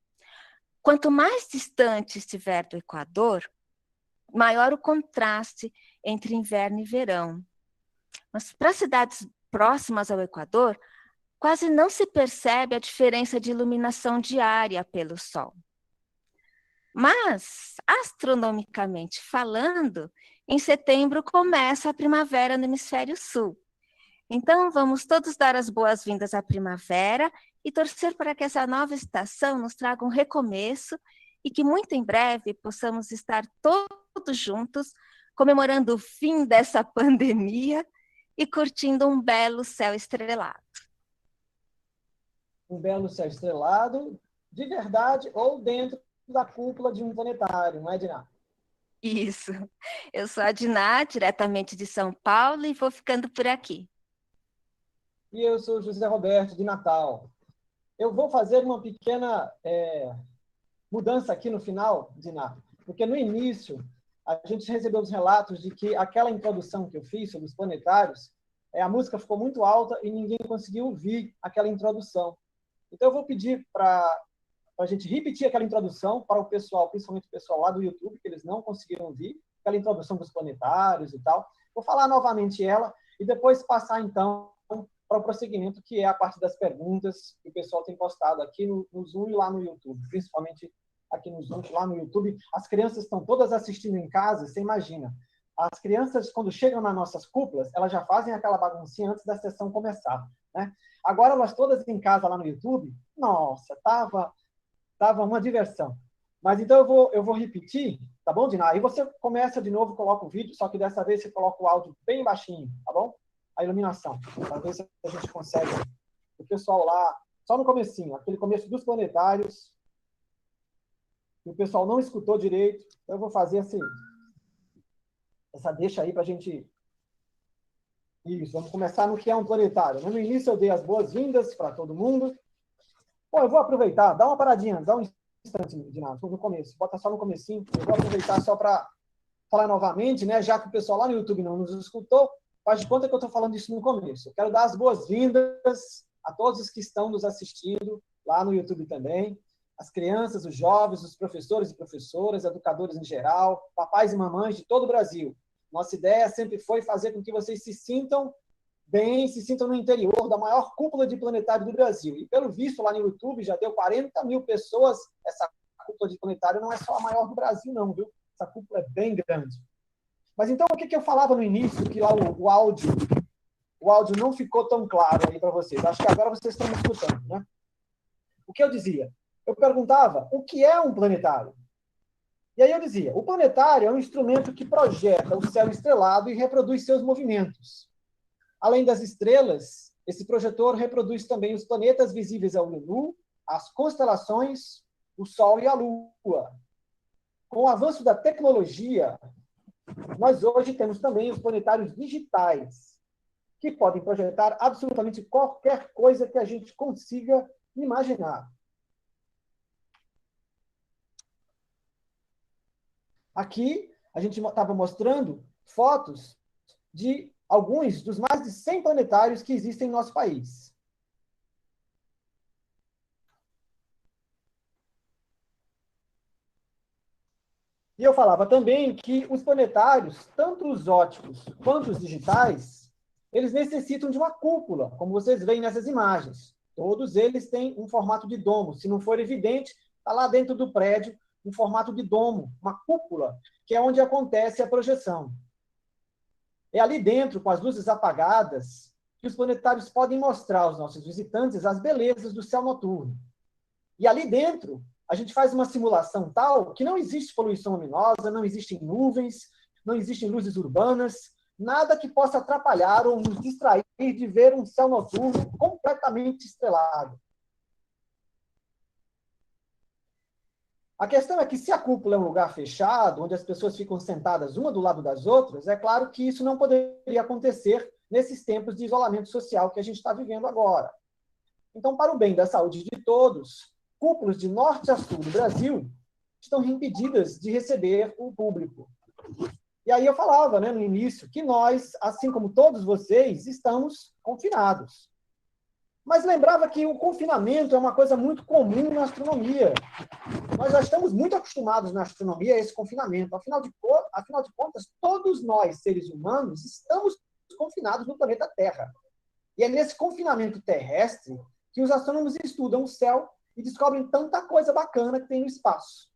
Quanto mais distante estiver do Equador, maior o contraste entre inverno e verão. Mas para cidades próximas ao Equador, quase não se percebe a diferença de iluminação diária pelo Sol. Mas, astronomicamente falando, em setembro começa a primavera no hemisfério sul. Então, vamos todos dar as boas-vindas à primavera e torcer para que essa nova estação nos traga um recomeço e que muito em breve possamos estar todos juntos, comemorando o fim dessa pandemia e curtindo um belo céu estrelado. Um belo céu estrelado, de verdade, ou dentro da cúpula de um planetário, não é, Diná? Isso. Eu sou a Diná, diretamente de São Paulo, e vou ficando por aqui. E eu sou o José Roberto, de Natal. Eu vou fazer uma pequena mudança aqui no final, Diná, porque no início a gente recebeu os relatos de que aquela introdução que eu fiz sobre os planetários, a música ficou muito alta e ninguém conseguiu ouvir aquela introdução. Então eu vou pedir para a gente repetir aquela introdução para o pessoal, principalmente o pessoal lá do YouTube, que eles não conseguiram ouvir, aquela introdução dos planetários e tal. Vou falar novamente ela e depois passar, então, para o prosseguimento, que é a parte das perguntas que o pessoal tem postado aqui no Zoom e lá no YouTube, principalmente aqui no Zoom, lá no YouTube. As crianças estão todas assistindo em casa, você imagina. As crianças, quando chegam nas nossas cúpulas, elas já fazem aquela baguncinha antes da sessão começar, né? Agora, elas todas em casa lá no YouTube, nossa, tava uma diversão. Mas então eu vou repetir, tá bom, Diná? Aí você começa de novo, coloca o vídeo, só que dessa vez você coloca o áudio bem baixinho, tá bom? A iluminação, para ver se a gente consegue. O pessoal lá, só no comecinho, aquele começo dos planetários, e o pessoal não escutou direito, então eu vou fazer essa deixa aí para a gente Isso, vamos começar no que é um planetário. No início eu dei as boas-vindas para todo mundo. Bom, eu vou aproveitar, dá uma paradinha, dá um instante, Dinato, no começo, bota só no comecinho. Eu vou aproveitar só para falar novamente, né, já que o pessoal lá no YouTube não nos escutou, faz de conta que eu estou falando isso no começo. Eu quero dar as boas-vindas a todos os que estão nos assistindo lá no YouTube também, as crianças, os jovens, os professores e professoras, educadores em geral, papais e mamães de todo o Brasil. Nossa ideia sempre foi fazer com que vocês se sintam bem, se sintam no interior da maior cúpula de planetário do Brasil. E, pelo visto, lá no YouTube já deu 40 mil pessoas. Essa cúpula de planetário não é só a maior do Brasil, não, viu? Essa cúpula é bem grande. Mas, então, o que eu falava no início, que lá o áudio não ficou tão claro aí para vocês. Acho que agora vocês estão me escutando, né? O que eu dizia? Eu perguntava, o que é um planetário? E aí eu dizia, o planetário é um instrumento que projeta o céu estrelado e reproduz seus movimentos. Além das estrelas, esse projetor reproduz também os planetas visíveis ao olho nu, as constelações, o Sol e a Lua. Com o avanço da tecnologia, nós hoje temos também os planetários digitais, que podem projetar absolutamente qualquer coisa que a gente consiga imaginar. Aqui, a gente estava mostrando fotos de alguns dos mais de 100 planetários que existem em nosso país. E eu falava também que os planetários, tanto os ópticos quanto os digitais, eles necessitam de uma cúpula, como vocês veem nessas imagens. Todos eles têm um formato de domo. Se não for evidente, está lá dentro do prédio, um formato de domo, uma cúpula, que é onde acontece a projeção. É ali dentro, com as luzes apagadas, que os planetários podem mostrar aos nossos visitantes as belezas do céu noturno. E ali dentro, a gente faz uma simulação tal que não existe poluição luminosa, não existem nuvens, não existem luzes urbanas, nada que possa atrapalhar ou nos distrair de ver um céu noturno completamente estrelado. A questão é que, se a cúpula é um lugar fechado, onde as pessoas ficam sentadas uma do lado das outras, é claro que isso não poderia acontecer nesses tempos de isolamento social que a gente está vivendo agora. Então, para o bem da saúde de todos, cúpulas de norte a sul do Brasil estão impedidas de receber o público. E aí eu falava, né, no início, que nós, assim como todos vocês, estamos confinados. Mas lembrava que o confinamento é uma coisa muito comum na astronomia. Nós já estamos muito acostumados na astronomia a esse confinamento. Afinal de contas, todos nós, seres humanos, estamos confinados no planeta Terra. E é nesse confinamento terrestre que os astrônomos estudam o céu e descobrem tanta coisa bacana que tem no espaço.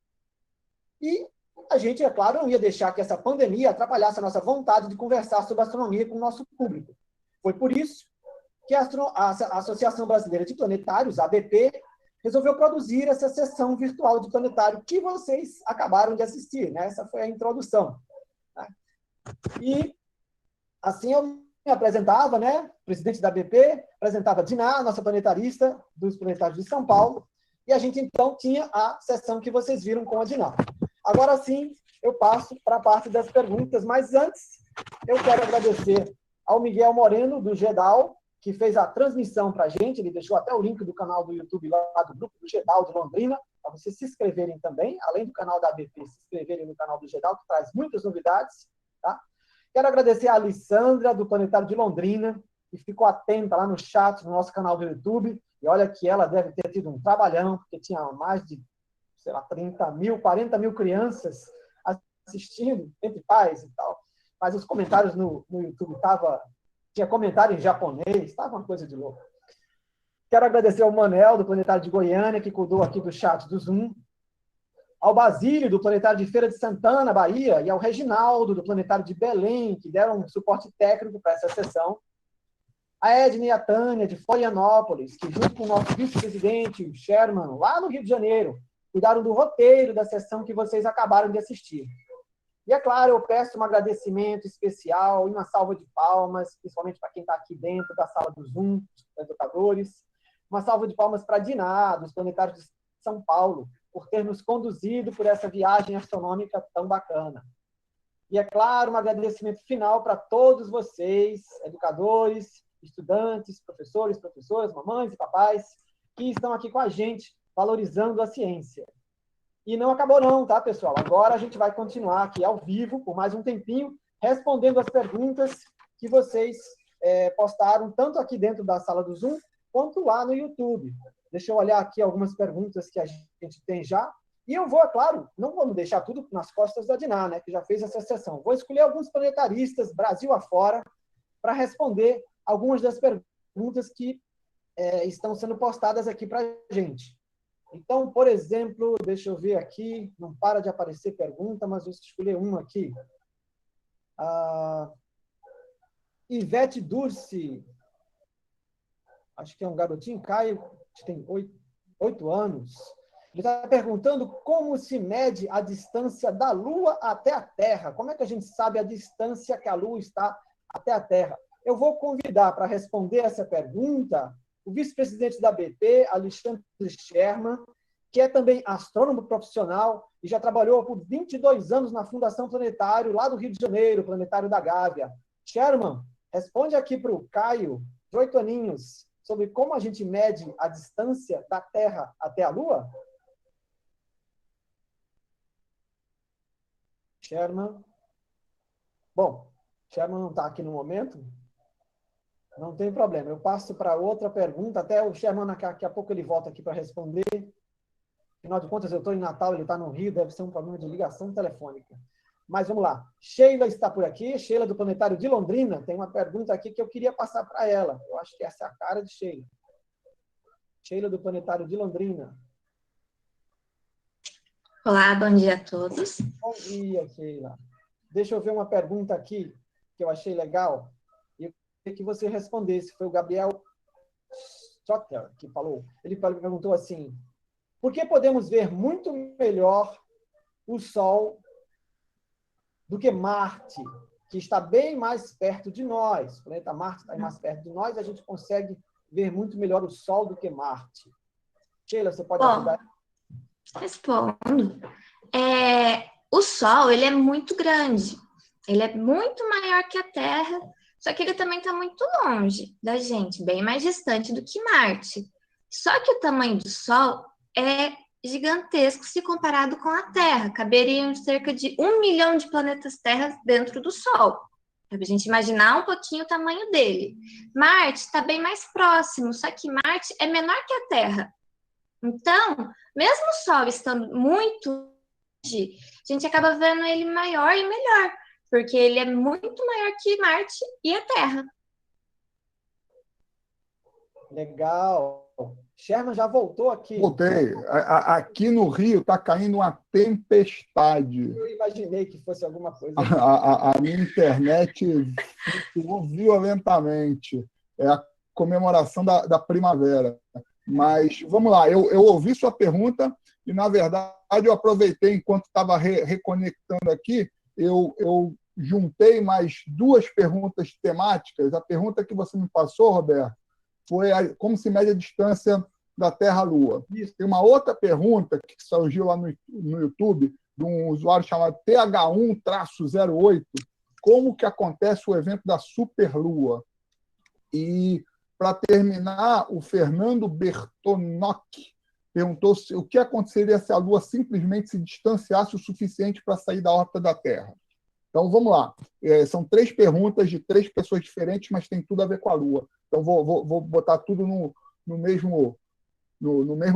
E a gente, é claro, não ia deixar que essa pandemia atrapalhasse a nossa vontade de conversar sobre astronomia com o nosso público. Foi por isso que a Associação Brasileira de Planetários, a ABP, resolveu produzir essa sessão virtual de planetário que vocês acabaram de assistir, né? Essa foi a introdução. Né? E assim eu me apresentava, né? Presidente da ABP, apresentava a Diná, nossa planetarista dos planetários de São Paulo, e a gente então tinha a sessão que vocês viram com a Diná. Agora sim, eu passo para a parte das perguntas, mas antes eu quero agradecer ao Miguel Moreno, do GEDAL, que fez a transmissão para a gente. Ele deixou até o link do canal do YouTube lá do grupo do GEDAL de Londrina, para vocês se inscreverem também, além do canal da ABP, se inscreverem no canal do GEDAL, que traz muitas novidades. Tá? Quero agradecer a Alessandra, do Planetário de Londrina, que ficou atenta lá no chat, no nosso canal do YouTube, e olha que ela deve ter tido um trabalhão, porque tinha mais de, sei lá, 30 mil, 40 mil crianças assistindo, entre pais e tal. Mas os comentários no YouTube tinha comentário em japonês, estava uma coisa de louco. Quero agradecer ao Manel, do Planetário de Goiânia, que cuidou aqui do chat do Zoom, ao Basílio, do Planetário de Feira de Santana, Bahia, e ao Reginaldo, do Planetário de Belém, que deram um suporte técnico para essa sessão, a Edna e a Tânia, de Florianópolis, que junto com o nosso vice-presidente, o Sherman, lá no Rio de Janeiro, cuidaram do roteiro da sessão que vocês acabaram de assistir. E, é claro, eu peço um agradecimento especial e uma salva de palmas, principalmente para quem está aqui dentro da sala do Zoom, dos educadores. Uma salva de palmas para a Diná, dos Planetários de São Paulo, por ter nos conduzido por essa viagem astronômica tão bacana. E, é claro, um agradecimento final para todos vocês, educadores, estudantes, professores, professoras, mamães e papais, que estão aqui com a gente, valorizando a ciência. E não acabou não, tá, pessoal? Agora a gente vai continuar aqui ao vivo, por mais um tempinho, respondendo as perguntas que vocês postaram, tanto aqui dentro da sala do Zoom, quanto lá no YouTube. Deixa eu olhar aqui algumas perguntas que a gente tem já. E eu vou, é claro, não vamos deixar tudo nas costas da Diná, né, que já fez essa sessão. Vou escolher alguns planetaristas, Brasil afora, para responder algumas das perguntas que estão sendo postadas aqui para a gente. Então, por exemplo, deixa eu ver aqui, não para de aparecer pergunta, mas vou escolher uma aqui. Ivete Durci, acho que é um garotinho, Caio, que tem 8 anos. Ele está perguntando como se mede a distância da Lua até a Terra. Como é que a gente sabe a distância que a Lua está até a Terra? Eu vou convidar para responder essa pergunta o vice-presidente da BP, Alexandre Sherman, que é também astrônomo profissional e já trabalhou por 22 anos na Fundação Planetário, lá do Rio de Janeiro, Planetário da Gávea. Sherman, responde aqui para o Caio, de 8 aninhos, sobre como a gente mede a distância da Terra até a Lua. Sherman. Bom, Sherman não está aqui no momento. Não tem problema. Eu passo para outra pergunta. Até o Sherman, daqui a pouco, ele volta aqui para responder. Afinal de contas, eu estou em Natal, ele está no Rio, deve ser um problema de ligação telefônica. Mas vamos lá. Sheila está por aqui. Sheila, do Planetário de Londrina. Tem uma pergunta aqui que eu queria passar para ela. Eu acho que essa é a cara de Sheila. Sheila, do Planetário de Londrina. Olá, bom dia a todos. Bom dia, Sheila. Deixa eu ver uma pergunta aqui que eu achei legal e eu queria que você respondesse. Foi o Gabriel Stotter que falou. Ele perguntou assim: por que podemos ver muito melhor o Sol do que Marte, que está bem mais perto de nós? O planeta Marte está mais perto de nós, a gente consegue ver muito melhor o Sol do que Marte. Sheila, você pode ajudar? Respondo. O Sol, ele é muito grande. Ele é muito maior que a Terra, só que ele também está muito longe da gente, bem mais distante do que Marte. Só que o tamanho do Sol é gigantesco se comparado com a Terra. Caberiam cerca de 1 milhão de planetas Terra dentro do Sol. Para a gente imaginar um pouquinho o tamanho dele. Marte está bem mais próximo, só que Marte é menor que a Terra. Então, mesmo o Sol estando muito longe, a gente acaba vendo ele maior e melhor, porque ele é muito maior que Marte e a Terra. Legal. Sherman já voltou aqui. Voltei. Aqui no Rio está caindo uma tempestade. Eu imaginei que fosse alguma coisa. A minha internet flutuou violentamente. É a comemoração da primavera. Mas, vamos lá, eu ouvi sua pergunta e, na verdade, eu aproveitei, enquanto estava reconectando aqui, eu juntei mais 2 perguntas temáticas. A pergunta que você me passou, Roberto, foi como se mede a distância da Terra à Lua. Tem uma outra pergunta que surgiu lá no YouTube, de um usuário chamado TH1-08, como que acontece o evento da superlua. E, para terminar, o Fernando Bertonocchi perguntou o que aconteceria se a Lua simplesmente se distanciasse o suficiente para sair da órbita da Terra. Então, vamos lá. São 3 perguntas de 3 pessoas diferentes, mas tem tudo a ver com a Lua. Então, vou botar tudo no mesmo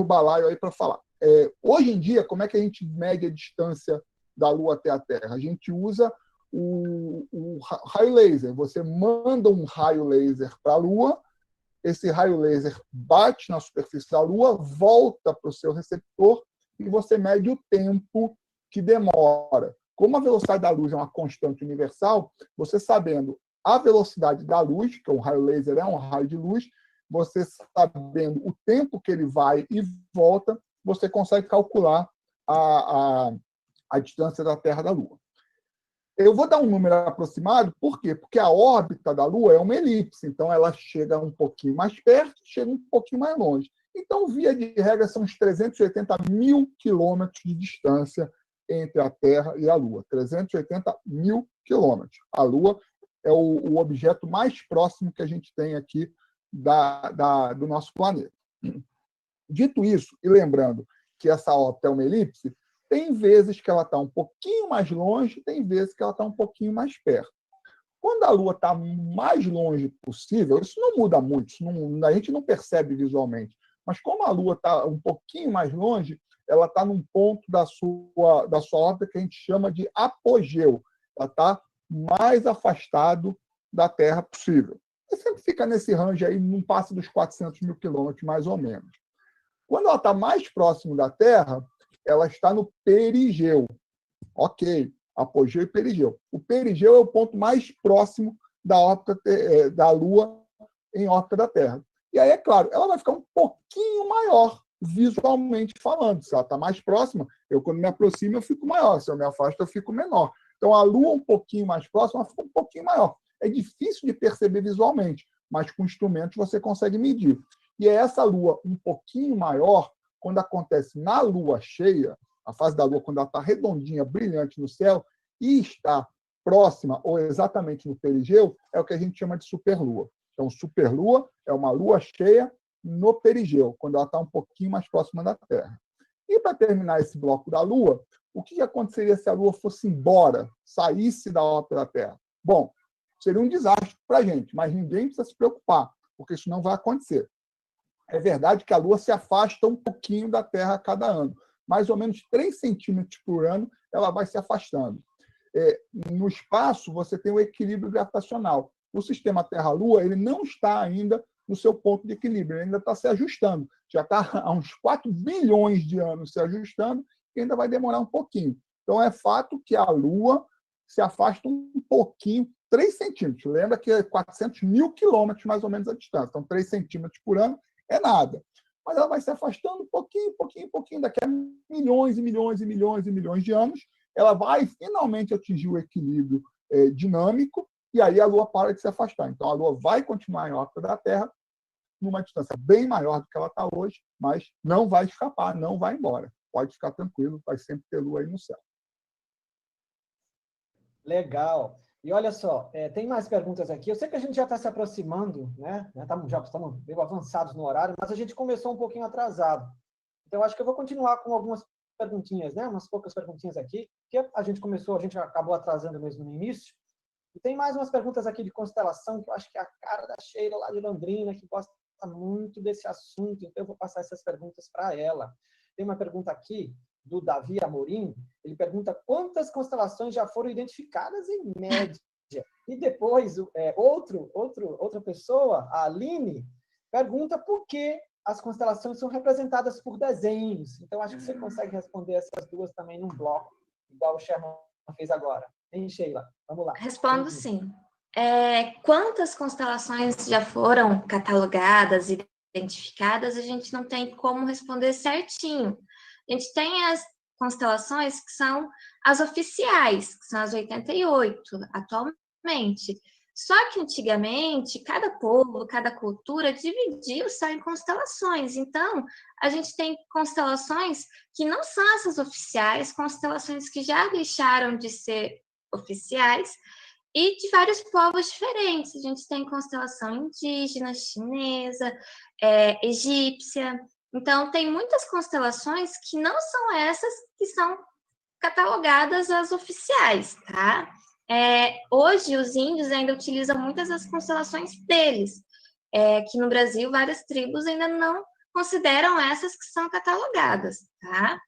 balaio aí para falar. Hoje em dia, como é que a gente mede a distância da Lua até a Terra? A gente usa o raio laser. Você manda um raio laser para a Lua, esse raio laser bate na superfície da Lua, volta para o seu receptor e você mede o tempo que demora. Como a velocidade da luz é uma constante universal, você sabendo a velocidade da luz, que um raio laser é um raio de luz, você sabendo o tempo que ele vai e volta, você consegue calcular a distância da Terra da Lua. Eu vou dar um número aproximado, por quê? Porque a órbita da Lua é uma elipse, então ela chega um pouquinho mais perto, chega um pouquinho mais longe. Então, via de regra, são uns 380 mil quilômetros de distância entre a Terra e a Lua, 380 mil quilômetros. A Lua é o objeto mais próximo que a gente tem aqui do nosso planeta. Dito isso, e lembrando que essa órbita é uma elipse, tem vezes que ela está um pouquinho mais longe, tem vezes que ela está um pouquinho mais perto. Quando a Lua está mais longe possível, isso não muda muito, a gente não percebe visualmente, mas como a Lua está um pouquinho mais longe, ela está num ponto da sua órbita que a gente chama de apogeu. Ela está mais afastado da Terra possível. Ela sempre fica nesse range aí, não passa dos 400 mil quilômetros, mais ou menos. Quando ela está mais próximo da Terra, ela está no perigeu. Ok, apogeu e perigeu. O perigeu é o ponto mais próximo da órbita da Lua em órbita da Terra. E aí, é claro, ela vai ficar um pouquinho maior, visualmente falando. Se ela está mais próxima, quando me aproximo, eu fico maior. Se eu me afasto, eu fico menor. Então, a Lua um pouquinho mais próxima, ela fica um pouquinho maior. É difícil de perceber visualmente, mas com instrumentos você consegue medir. E é essa Lua um pouquinho maior, quando acontece na Lua cheia, a fase da Lua, quando ela está redondinha, brilhante no céu, e está próxima ou exatamente no perigeu, é o que a gente chama de superlua. Então, superlua é uma lua cheia no perigeu, quando ela está um pouquinho mais próxima da Terra. E para terminar esse bloco da Lua, o que aconteceria se a Lua fosse embora, saísse da órbita da Terra? Bom, seria um desastre para a gente, mas ninguém precisa se preocupar, porque isso não vai acontecer. É verdade que a Lua se afasta um pouquinho da Terra a cada ano. Mais ou menos 3 centímetros por ano ela vai se afastando. No espaço, você tem o equilíbrio gravitacional. O sistema Terra-Lua ele não está ainda no seu ponto de equilíbrio, ele ainda está se ajustando. Já está há uns 4 bilhões de anos se ajustando e ainda vai demorar um pouquinho. Então, é fato que a Lua se afasta um pouquinho, 3 centímetros. Lembra que é 400 mil quilômetros, mais ou menos, a distância. Então, 3 centímetros por ano é nada. Mas ela vai se afastando um pouquinho, pouquinho, pouquinho. Daqui a milhões e milhões e milhões e milhões de anos, ela vai finalmente atingir o equilíbrio dinâmico e aí a Lua para de se afastar. Então, a Lua vai continuar em órbita da Terra numa distância bem maior do que ela está hoje, mas não vai escapar, não vai embora. Pode ficar tranquilo, vai sempre ter Lua aí no céu. Legal. E olha só, tem mais perguntas aqui. Eu sei que a gente já está se aproximando, né? Já estamos meio avançados no horário, mas a gente começou um pouquinho atrasado. Então, acho que eu vou continuar com algumas perguntinhas, né? Umas poucas perguntinhas aqui, que a gente acabou atrasando mesmo no início. E tem mais umas perguntas aqui de constelação, que eu acho que é a cara da Sheila lá de Londrina, que gosta muito desse assunto, então eu vou passar essas perguntas para ela. Tem uma pergunta aqui do Davi Amorim, ele pergunta quantas constelações já foram identificadas em média. E depois, outra pessoa, a Aline, pergunta por que as constelações são representadas por desenhos. Então, acho que você consegue responder essas duas também num bloco, igual o Sherman fez agora. Hein, Sheila? Vamos lá. Respondo sim. Quantas constelações já foram catalogadas, identificadas, a gente não tem como responder certinho. A gente tem as constelações que são as oficiais, que são as 88, atualmente. Só que antigamente, cada povo, cada cultura dividia o céu em constelações. Então, a gente tem constelações que não são essas oficiais, constelações que já deixaram de ser oficiais, e de vários povos diferentes. A gente tem constelação indígena, chinesa, egípcia. Então, tem muitas constelações que não são essas que são catalogadas as oficiais, tá? Hoje, os índios ainda utilizam muitas das constelações deles, que no Brasil várias tribos ainda não consideram essas que são catalogadas, tá?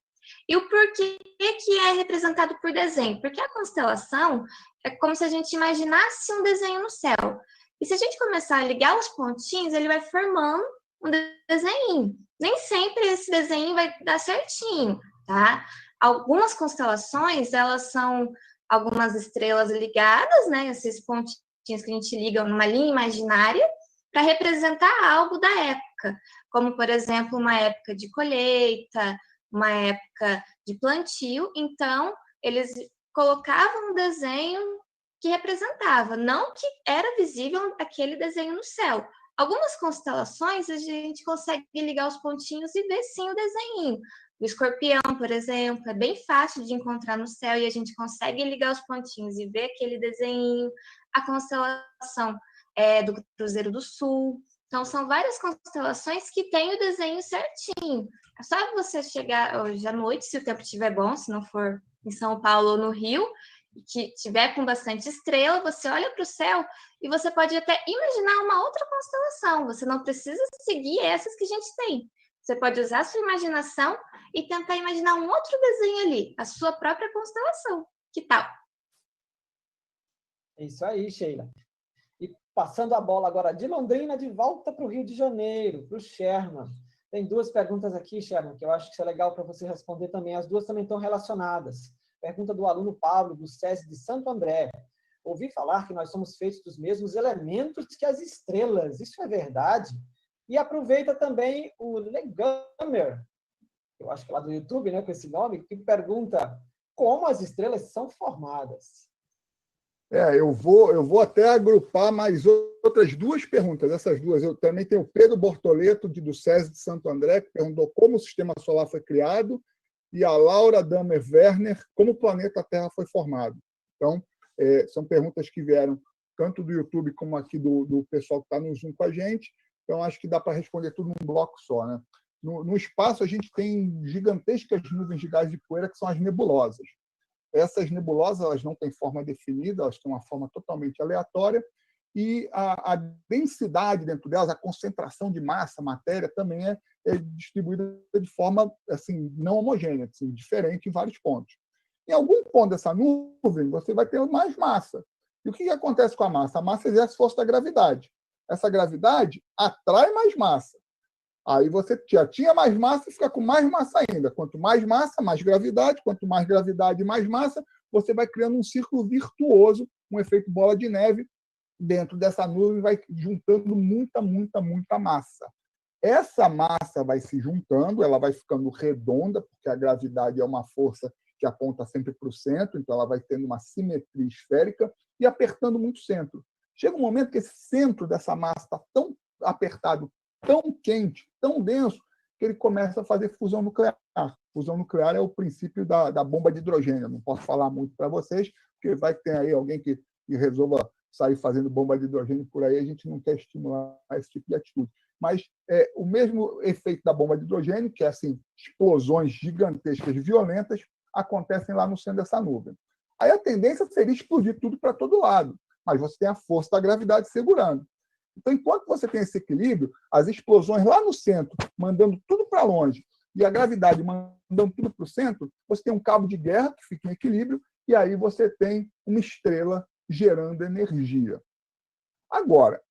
E o porquê que é representado por desenho? Porque a constelação é como se a gente imaginasse um desenho no céu. E se a gente começar a ligar os pontinhos, ele vai formando um desenho. Nem sempre esse desenho vai dar certinho, tá? Algumas constelações, elas são algumas estrelas ligadas, né? Esses pontinhos que a gente liga numa linha imaginária para representar algo da época. Como, por exemplo, uma época de colheita, uma época de plantio, então eles colocavam um desenho que representava, não que era visível aquele desenho no céu. Algumas constelações a gente consegue ligar os pontinhos e ver sim o desenho, O escorpião, por exemplo, é bem fácil de encontrar no céu e a gente consegue ligar os pontinhos e ver aquele desenho. A constelação do Cruzeiro do Sul. Então, são várias constelações que têm o desenho certinho. É só você chegar hoje à noite, se o tempo estiver bom, se não for em São Paulo ou no Rio, que tiver com bastante estrela, você olha para o céu e você pode até imaginar uma outra constelação. Você não precisa seguir essas que a gente tem. Você pode usar a sua imaginação e tentar imaginar um outro desenho ali, a sua própria constelação. Que tal? É isso aí, Sheila. E passando a bola agora de Londrina, de volta para o Rio de Janeiro, para o Sherman. Tem duas perguntas aqui, Sherman, que eu acho que é legal para você responder também. As duas também estão relacionadas. Pergunta do aluno Pablo, do SESI de Santo André. Ouvi falar que nós somos feitos dos mesmos elementos que as estrelas. Isso é verdade? E aproveita também o Legamer, eu acho que é lá do YouTube, né, com esse nome, que pergunta como as estrelas são formadas. Eu vou até agrupar mais outras duas perguntas. Essas duas, eu também tenho o Pedro Bortoleto, do SESI de Santo André, que perguntou como o sistema solar foi criado, e a Laura Damer Werner, como o planeta Terra foi formado. Então, são perguntas que vieram tanto do YouTube como aqui do pessoal que está no Zoom com a gente. Então, acho que dá para responder tudo num bloco só, né? No espaço, a gente tem gigantescas nuvens de gás de poeira, que são as nebulosas. Essas nebulosas, elas não têm forma definida, elas têm uma forma totalmente aleatória, e a densidade dentro delas, a concentração de massa, matéria, também é distribuída de forma assim, não homogênea, assim, diferente em vários pontos. Em algum ponto dessa nuvem, você vai ter mais massa. E o que acontece com a massa? A massa exerce força da gravidade. Essa gravidade atrai mais massa. Aí você já tinha mais massa e fica com mais massa ainda. Quanto mais massa, mais gravidade. Quanto mais gravidade, mais massa. Você vai criando um círculo virtuoso, um efeito bola de neve. Dentro dessa nuvem vai juntando muita, muita, muita massa. Essa massa vai se juntando, ela vai ficando redonda, porque a gravidade é uma força que aponta sempre para o centro, então ela vai tendo uma simetria esférica e apertando muito o centro. Chega um momento que esse centro dessa massa está tão apertado, tão quente, tão denso, que ele começa a fazer fusão nuclear. Fusão nuclear é o princípio da bomba de hidrogênio. Não posso falar muito para vocês, porque vai ter aí alguém que resolva sair fazendo bomba de hidrogênio por aí, a gente não quer estimular esse tipo de atitude. Mas o mesmo efeito da bomba de hidrogênio, que é assim, explosões gigantescas, violentas, acontecem lá no centro dessa nuvem. Aí a tendência seria explodir tudo para todo lado, mas você tem a força da gravidade segurando. Então, enquanto você tem esse equilíbrio, as explosões lá no centro, mandando tudo para longe, e a gravidade mandando tudo para o centro, você tem um cabo de guerra que fica em equilíbrio, e aí você tem uma estrela gerando energia. Agora,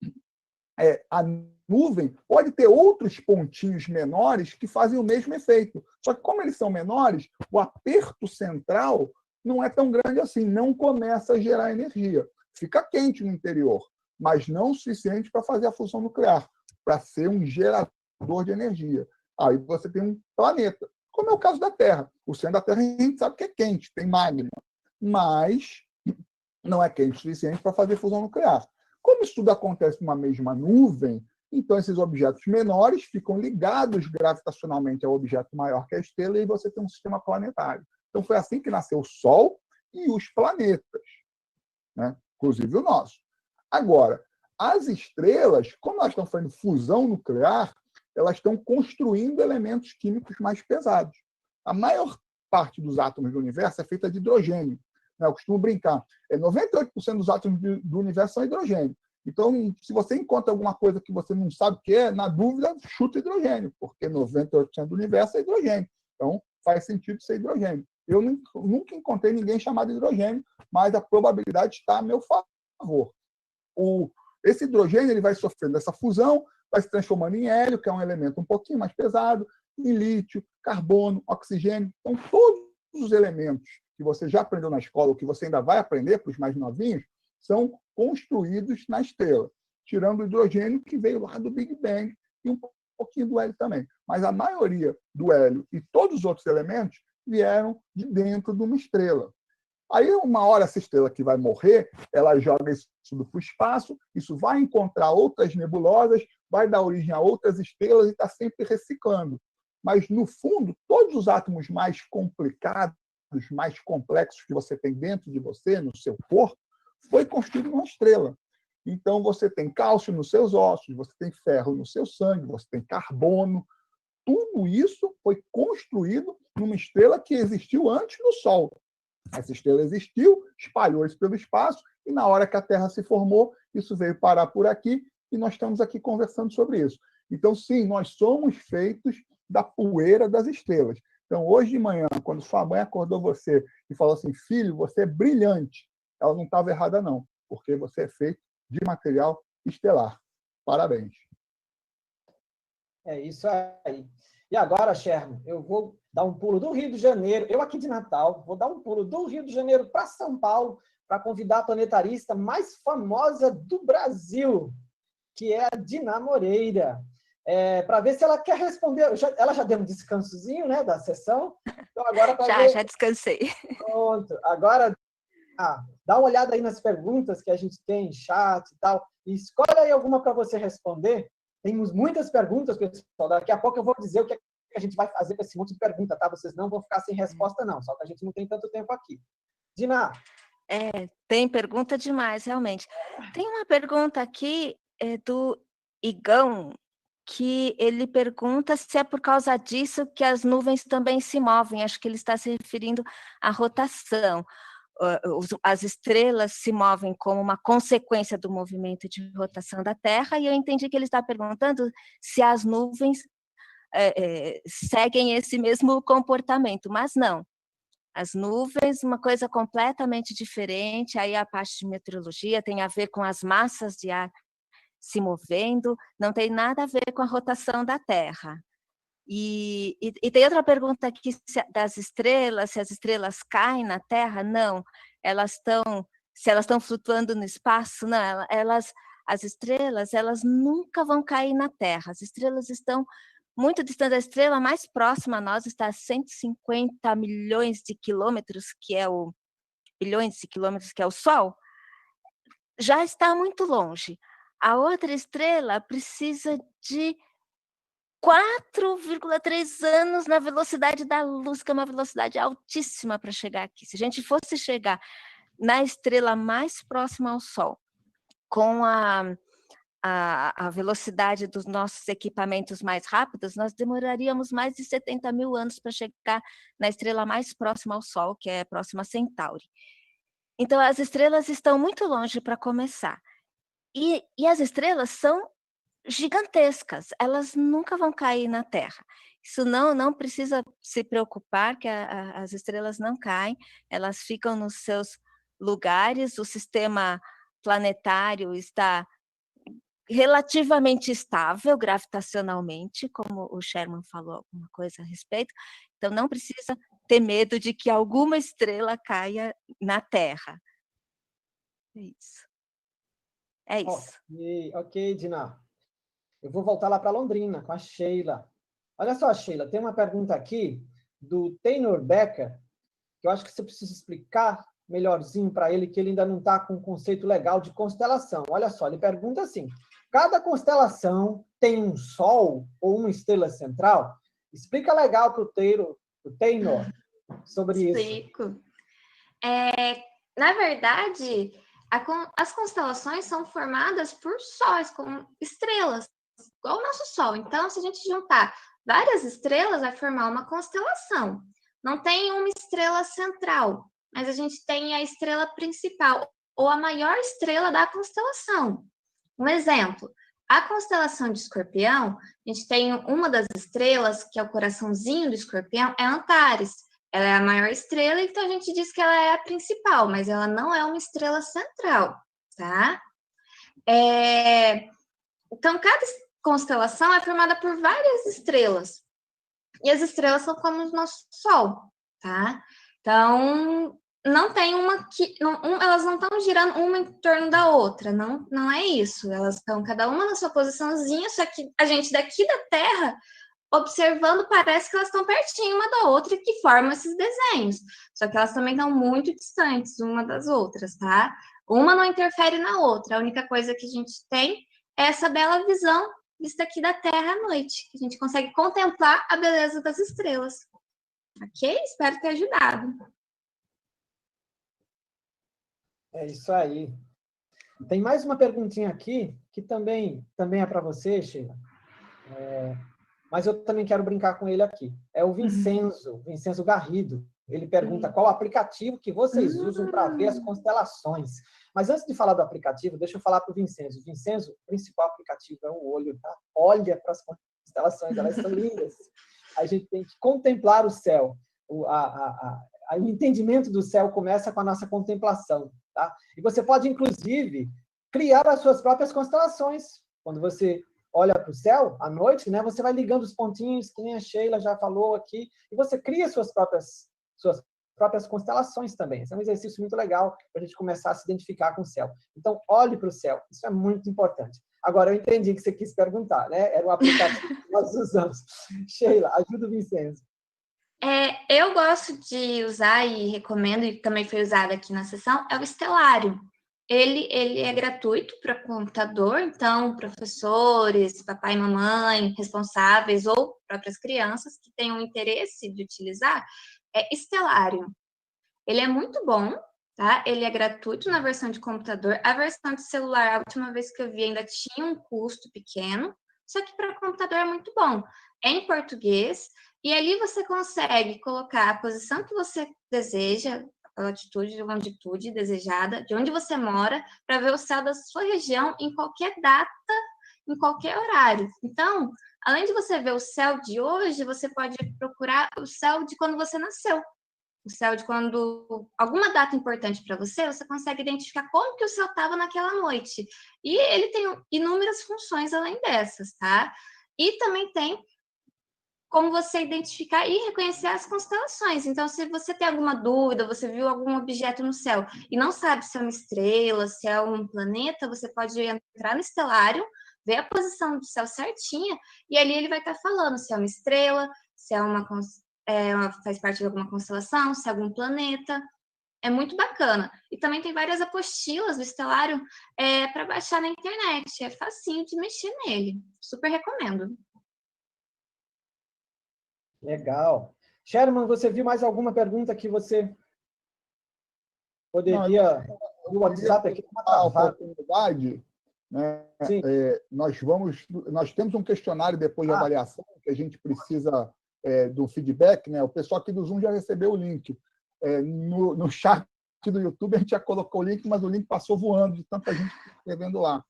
a nuvem pode ter outros pontinhos menores que fazem o mesmo efeito. Só que, como eles são menores, o aperto central não é tão grande assim, não começa a gerar energia. Fica quente no interior, mas não o suficiente para fazer a fusão nuclear, para ser um gerador de energia. Aí você tem um planeta, como é o caso da Terra. O centro da Terra a gente sabe que é quente, tem magma, mas não é quente o suficiente para fazer fusão nuclear. Como isso tudo acontece numa mesma nuvem, então esses objetos menores ficam ligados gravitacionalmente ao objeto maior que a estrela e você tem um sistema planetário. Então foi assim que nasceu o Sol e os planetas, né? Inclusive o nosso. Agora, as estrelas, como elas estão fazendo fusão nuclear, elas estão construindo elementos químicos mais pesados. A maior parte dos átomos do universo é feita de hidrogênio. Eu costumo brincar. 98% dos átomos do universo são hidrogênio. Então, se você encontra alguma coisa que você não sabe o que é, na dúvida, chuta hidrogênio, porque 98% do universo é hidrogênio. Então, faz sentido ser hidrogênio. Eu nunca encontrei ninguém chamado hidrogênio, mas a probabilidade está a meu favor. Esse hidrogênio ele vai sofrendo essa fusão, vai se transformando em hélio, que é um elemento um pouquinho mais pesado, em lítio, carbono, oxigênio. Então, todos os elementos que você já aprendeu na escola, ou que você ainda vai aprender para os mais novinhos, são construídos na estrela, tirando o hidrogênio que veio lá do Big Bang e um pouquinho do hélio também. Mas a maioria do hélio e todos os outros elementos vieram de dentro de uma estrela. Aí, uma hora, essa estrela que vai morrer, ela joga isso tudo para o espaço, isso vai encontrar outras nebulosas, vai dar origem a outras estrelas e está sempre reciclando. mas, no fundo, todos os átomos mais complicados, mais complexos que você tem dentro de você, no seu corpo, foi construído numa estrela. Então, você tem cálcio nos seus ossos, você tem ferro no seu sangue, você tem carbono. Tudo isso foi construído numa estrela que existiu antes do Sol. Essa estrela existiu, espalhou-se pelo espaço, e na hora que a Terra se formou, isso veio parar por aqui, e nós estamos aqui conversando sobre isso. Então, sim, nós somos feitos da poeira das estrelas. Então, hoje de manhã, quando sua mãe acordou você e falou assim, filho, você é brilhante, ela não estava errada, não, porque você é feito de material estelar. Parabéns. É isso aí. E agora, Sherman, eu vou dar um pulo do Rio de Janeiro, eu aqui de Natal, vou dar um pulo do Rio de Janeiro para São Paulo, para convidar a planetarista mais famosa do Brasil, que é a Dina Moreira, para ver se ela quer responder. Ela já deu um descansozinho, né, da sessão. Então, agora já descansei. Pronto. Agora, dá uma olhada aí nas perguntas que a gente tem em chat e tal, e escolhe aí alguma para você responder. Temos muitas perguntas, pessoal. Daqui a pouco eu vou dizer o que a gente vai fazer com esse monte de pergunta, tá? Vocês não vão ficar sem resposta, não. Só que a gente não tem tanto tempo aqui. Dina. Tem pergunta demais, realmente. Tem uma pergunta aqui do Igão, que ele pergunta se é por causa disso que as nuvens também se movem. Acho que ele está se referindo à rotação. As estrelas se movem como uma consequência do movimento de rotação da Terra, e eu entendi que ele está perguntando se as nuvens seguem esse mesmo comportamento, mas não. As nuvens, uma coisa completamente diferente, aí a parte de meteorologia tem a ver com as massas de ar se movendo, não tem nada a ver com a rotação da Terra. E tem outra pergunta aqui das estrelas, se as estrelas caem na Terra. Não, se elas estão flutuando no espaço, não, as estrelas, elas nunca vão cair na Terra. As estrelas estão muito distante. A estrela mais próxima a nós está a 150 milhões de quilômetros, bilhões de quilômetros, que é o Sol, já está muito longe. A outra estrela precisa de 4,3 anos na velocidade da luz, que é uma velocidade altíssima para chegar aqui. Se a gente fosse chegar na estrela mais próxima ao Sol, com a velocidade dos nossos equipamentos mais rápidos, nós demoraríamos mais de 70 mil anos para chegar na estrela mais próxima ao Sol, que é próxima a Centauri. Então, as estrelas estão muito longe para começar. E as estrelas são gigantescas, elas nunca vão cair na Terra. Isso não precisa se preocupar, que as estrelas não caem, elas ficam nos seus lugares, o sistema planetário está relativamente estável gravitacionalmente, como o Sherman falou alguma coisa a respeito, então não precisa ter medo de que alguma estrela caia na Terra. É isso. É isso. Ok, Dina. Eu vou voltar lá para Londrina, com a Sheila. Olha só, Sheila, tem uma pergunta aqui do Taylor Becker, que eu acho que você precisa explicar melhorzinho para ele, que ele ainda não está com um conceito legal de constelação. Olha só, ele pergunta assim, cada constelação tem um sol ou uma estrela central? Explica legal para o Taylor sobre isso. Explico. Na verdade, as constelações são formadas por sóis, como estrelas, igual o nosso Sol. Então, se a gente juntar várias estrelas, vai formar uma constelação. Não tem uma estrela central, mas a gente tem a estrela principal, ou a maior estrela da constelação. Um exemplo, a constelação de Escorpião, a gente tem uma das estrelas, que é o coraçãozinho do Escorpião, é Antares. Ela é a maior estrela, então a gente diz que ela é a principal, mas ela não é uma estrela central, tá? Então, cada constelação é formada por várias estrelas. E as estrelas são como o nosso Sol, tá? Então, não tem elas não estão girando uma em torno da outra, não é isso. Elas estão cada uma na sua posiçãozinha, só que a gente daqui da Terra, observando, parece que elas estão pertinho uma da outra e que formam esses desenhos. Só que elas também estão muito distantes uma das outras, tá? Uma não interfere na outra. A única coisa que a gente tem é essa bela visão vista aqui da Terra à noite, que a gente consegue contemplar a beleza das estrelas. Ok? Espero ter ajudado. É isso aí. Tem mais uma perguntinha aqui, que também é para você, Sheila. Mas eu também quero brincar com ele aqui. É o Vincenzo Garrido. Ele pergunta qual aplicativo que vocês usam para ver as constelações. Mas antes de falar do aplicativo, deixa eu falar para o Vincenzo. Vincenzo, o principal aplicativo é o olho, tá? Olha para as constelações, elas são lindas. A gente tem que contemplar o céu. O entendimento do céu começa com a nossa contemplação, tá? E você pode, inclusive, criar as suas próprias constelações. Quando você olha para o céu, à noite, né, você vai ligando os pontinhos, que nem a Sheila já falou aqui, e você cria suas próprias constelações também. Esse é um exercício muito legal para a gente começar a se identificar com o céu. Então, olhe para o céu. Isso é muito importante. Agora, eu entendi o que você quis perguntar, né? Era um aplicativo que nós usamos. Sheila, ajuda o Vincenzo. Eu gosto de usar e recomendo, e também foi usado aqui na sessão, é o Stellarium. Ele é gratuito para computador, então professores, papai e mamãe, responsáveis ou próprias crianças que tenham interesse de utilizar, é Stellarium. Ele é muito bom, tá? Ele é gratuito na versão de computador. A versão de celular, a última vez que eu vi, ainda tinha um custo pequeno, só que para computador é muito bom. É em português, e ali você consegue colocar a posição que você deseja, a latitude e longitude desejada, de onde você mora, para ver o céu da sua região em qualquer data, em qualquer horário. Então, além de você ver o céu de hoje, você pode procurar o céu de quando você nasceu. O céu de quando... alguma data importante para você, você consegue identificar como que o céu estava naquela noite. E ele tem inúmeras funções além dessas, tá? E também tem como você identificar e reconhecer as constelações. Então, se você tem alguma dúvida, você viu algum objeto no céu e não sabe se é uma estrela, se é um planeta, você pode entrar no Stellarium, ver a posição do céu certinha, e ali ele vai estar falando se é uma estrela, se é faz parte de alguma constelação, se é algum planeta. É muito bacana. E também tem várias apostilas do Stellarium para baixar na internet. É facinho de mexer nele. Super recomendo. Legal. Sherman, você viu mais alguma pergunta que você poderia... O WhatsApp aqui está A travado. oportunidade, né? Sim. Nós temos um questionário depois de avaliação que a gente precisa do feedback, né? O pessoal aqui do Zoom já recebeu o link. No chat do YouTube a gente já colocou o link, mas o link passou voando de tanta gente escrevendo lá.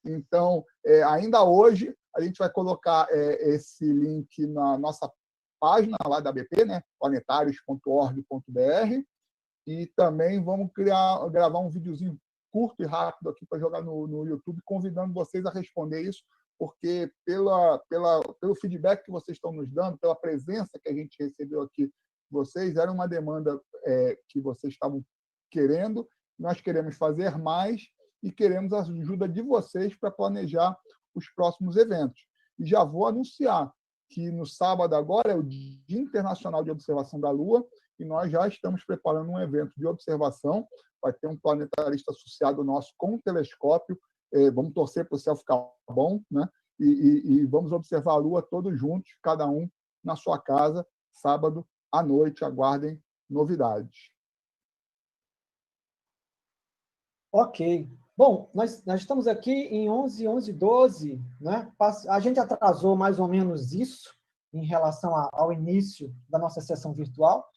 Então, ainda hoje, a gente vai colocar esse link na nossa página lá da ABP, né? planetarios.org.br, e também vamos gravar um videozinho curto e rápido aqui para jogar no YouTube, convidando vocês a responder isso, porque pelo feedback que vocês estão nos dando, pela presença que a gente recebeu aqui de vocês, era uma demanda que vocês estavam querendo, nós queremos fazer mais e queremos a ajuda de vocês para planejar os próximos eventos. E já vou anunciar que no sábado agora é o Dia Internacional de Observação da Lua, e nós já estamos preparando um evento de observação. Vai ter um planetarista associado nosso com um telescópio. Vamos torcer para o céu ficar bom, né? E vamos observar a Lua todos juntos, cada um na sua casa, sábado à noite. Aguardem novidades. Ok. Bom, nós estamos aqui em 11h12, né? A gente atrasou mais ou menos isso em relação ao início da nossa sessão virtual,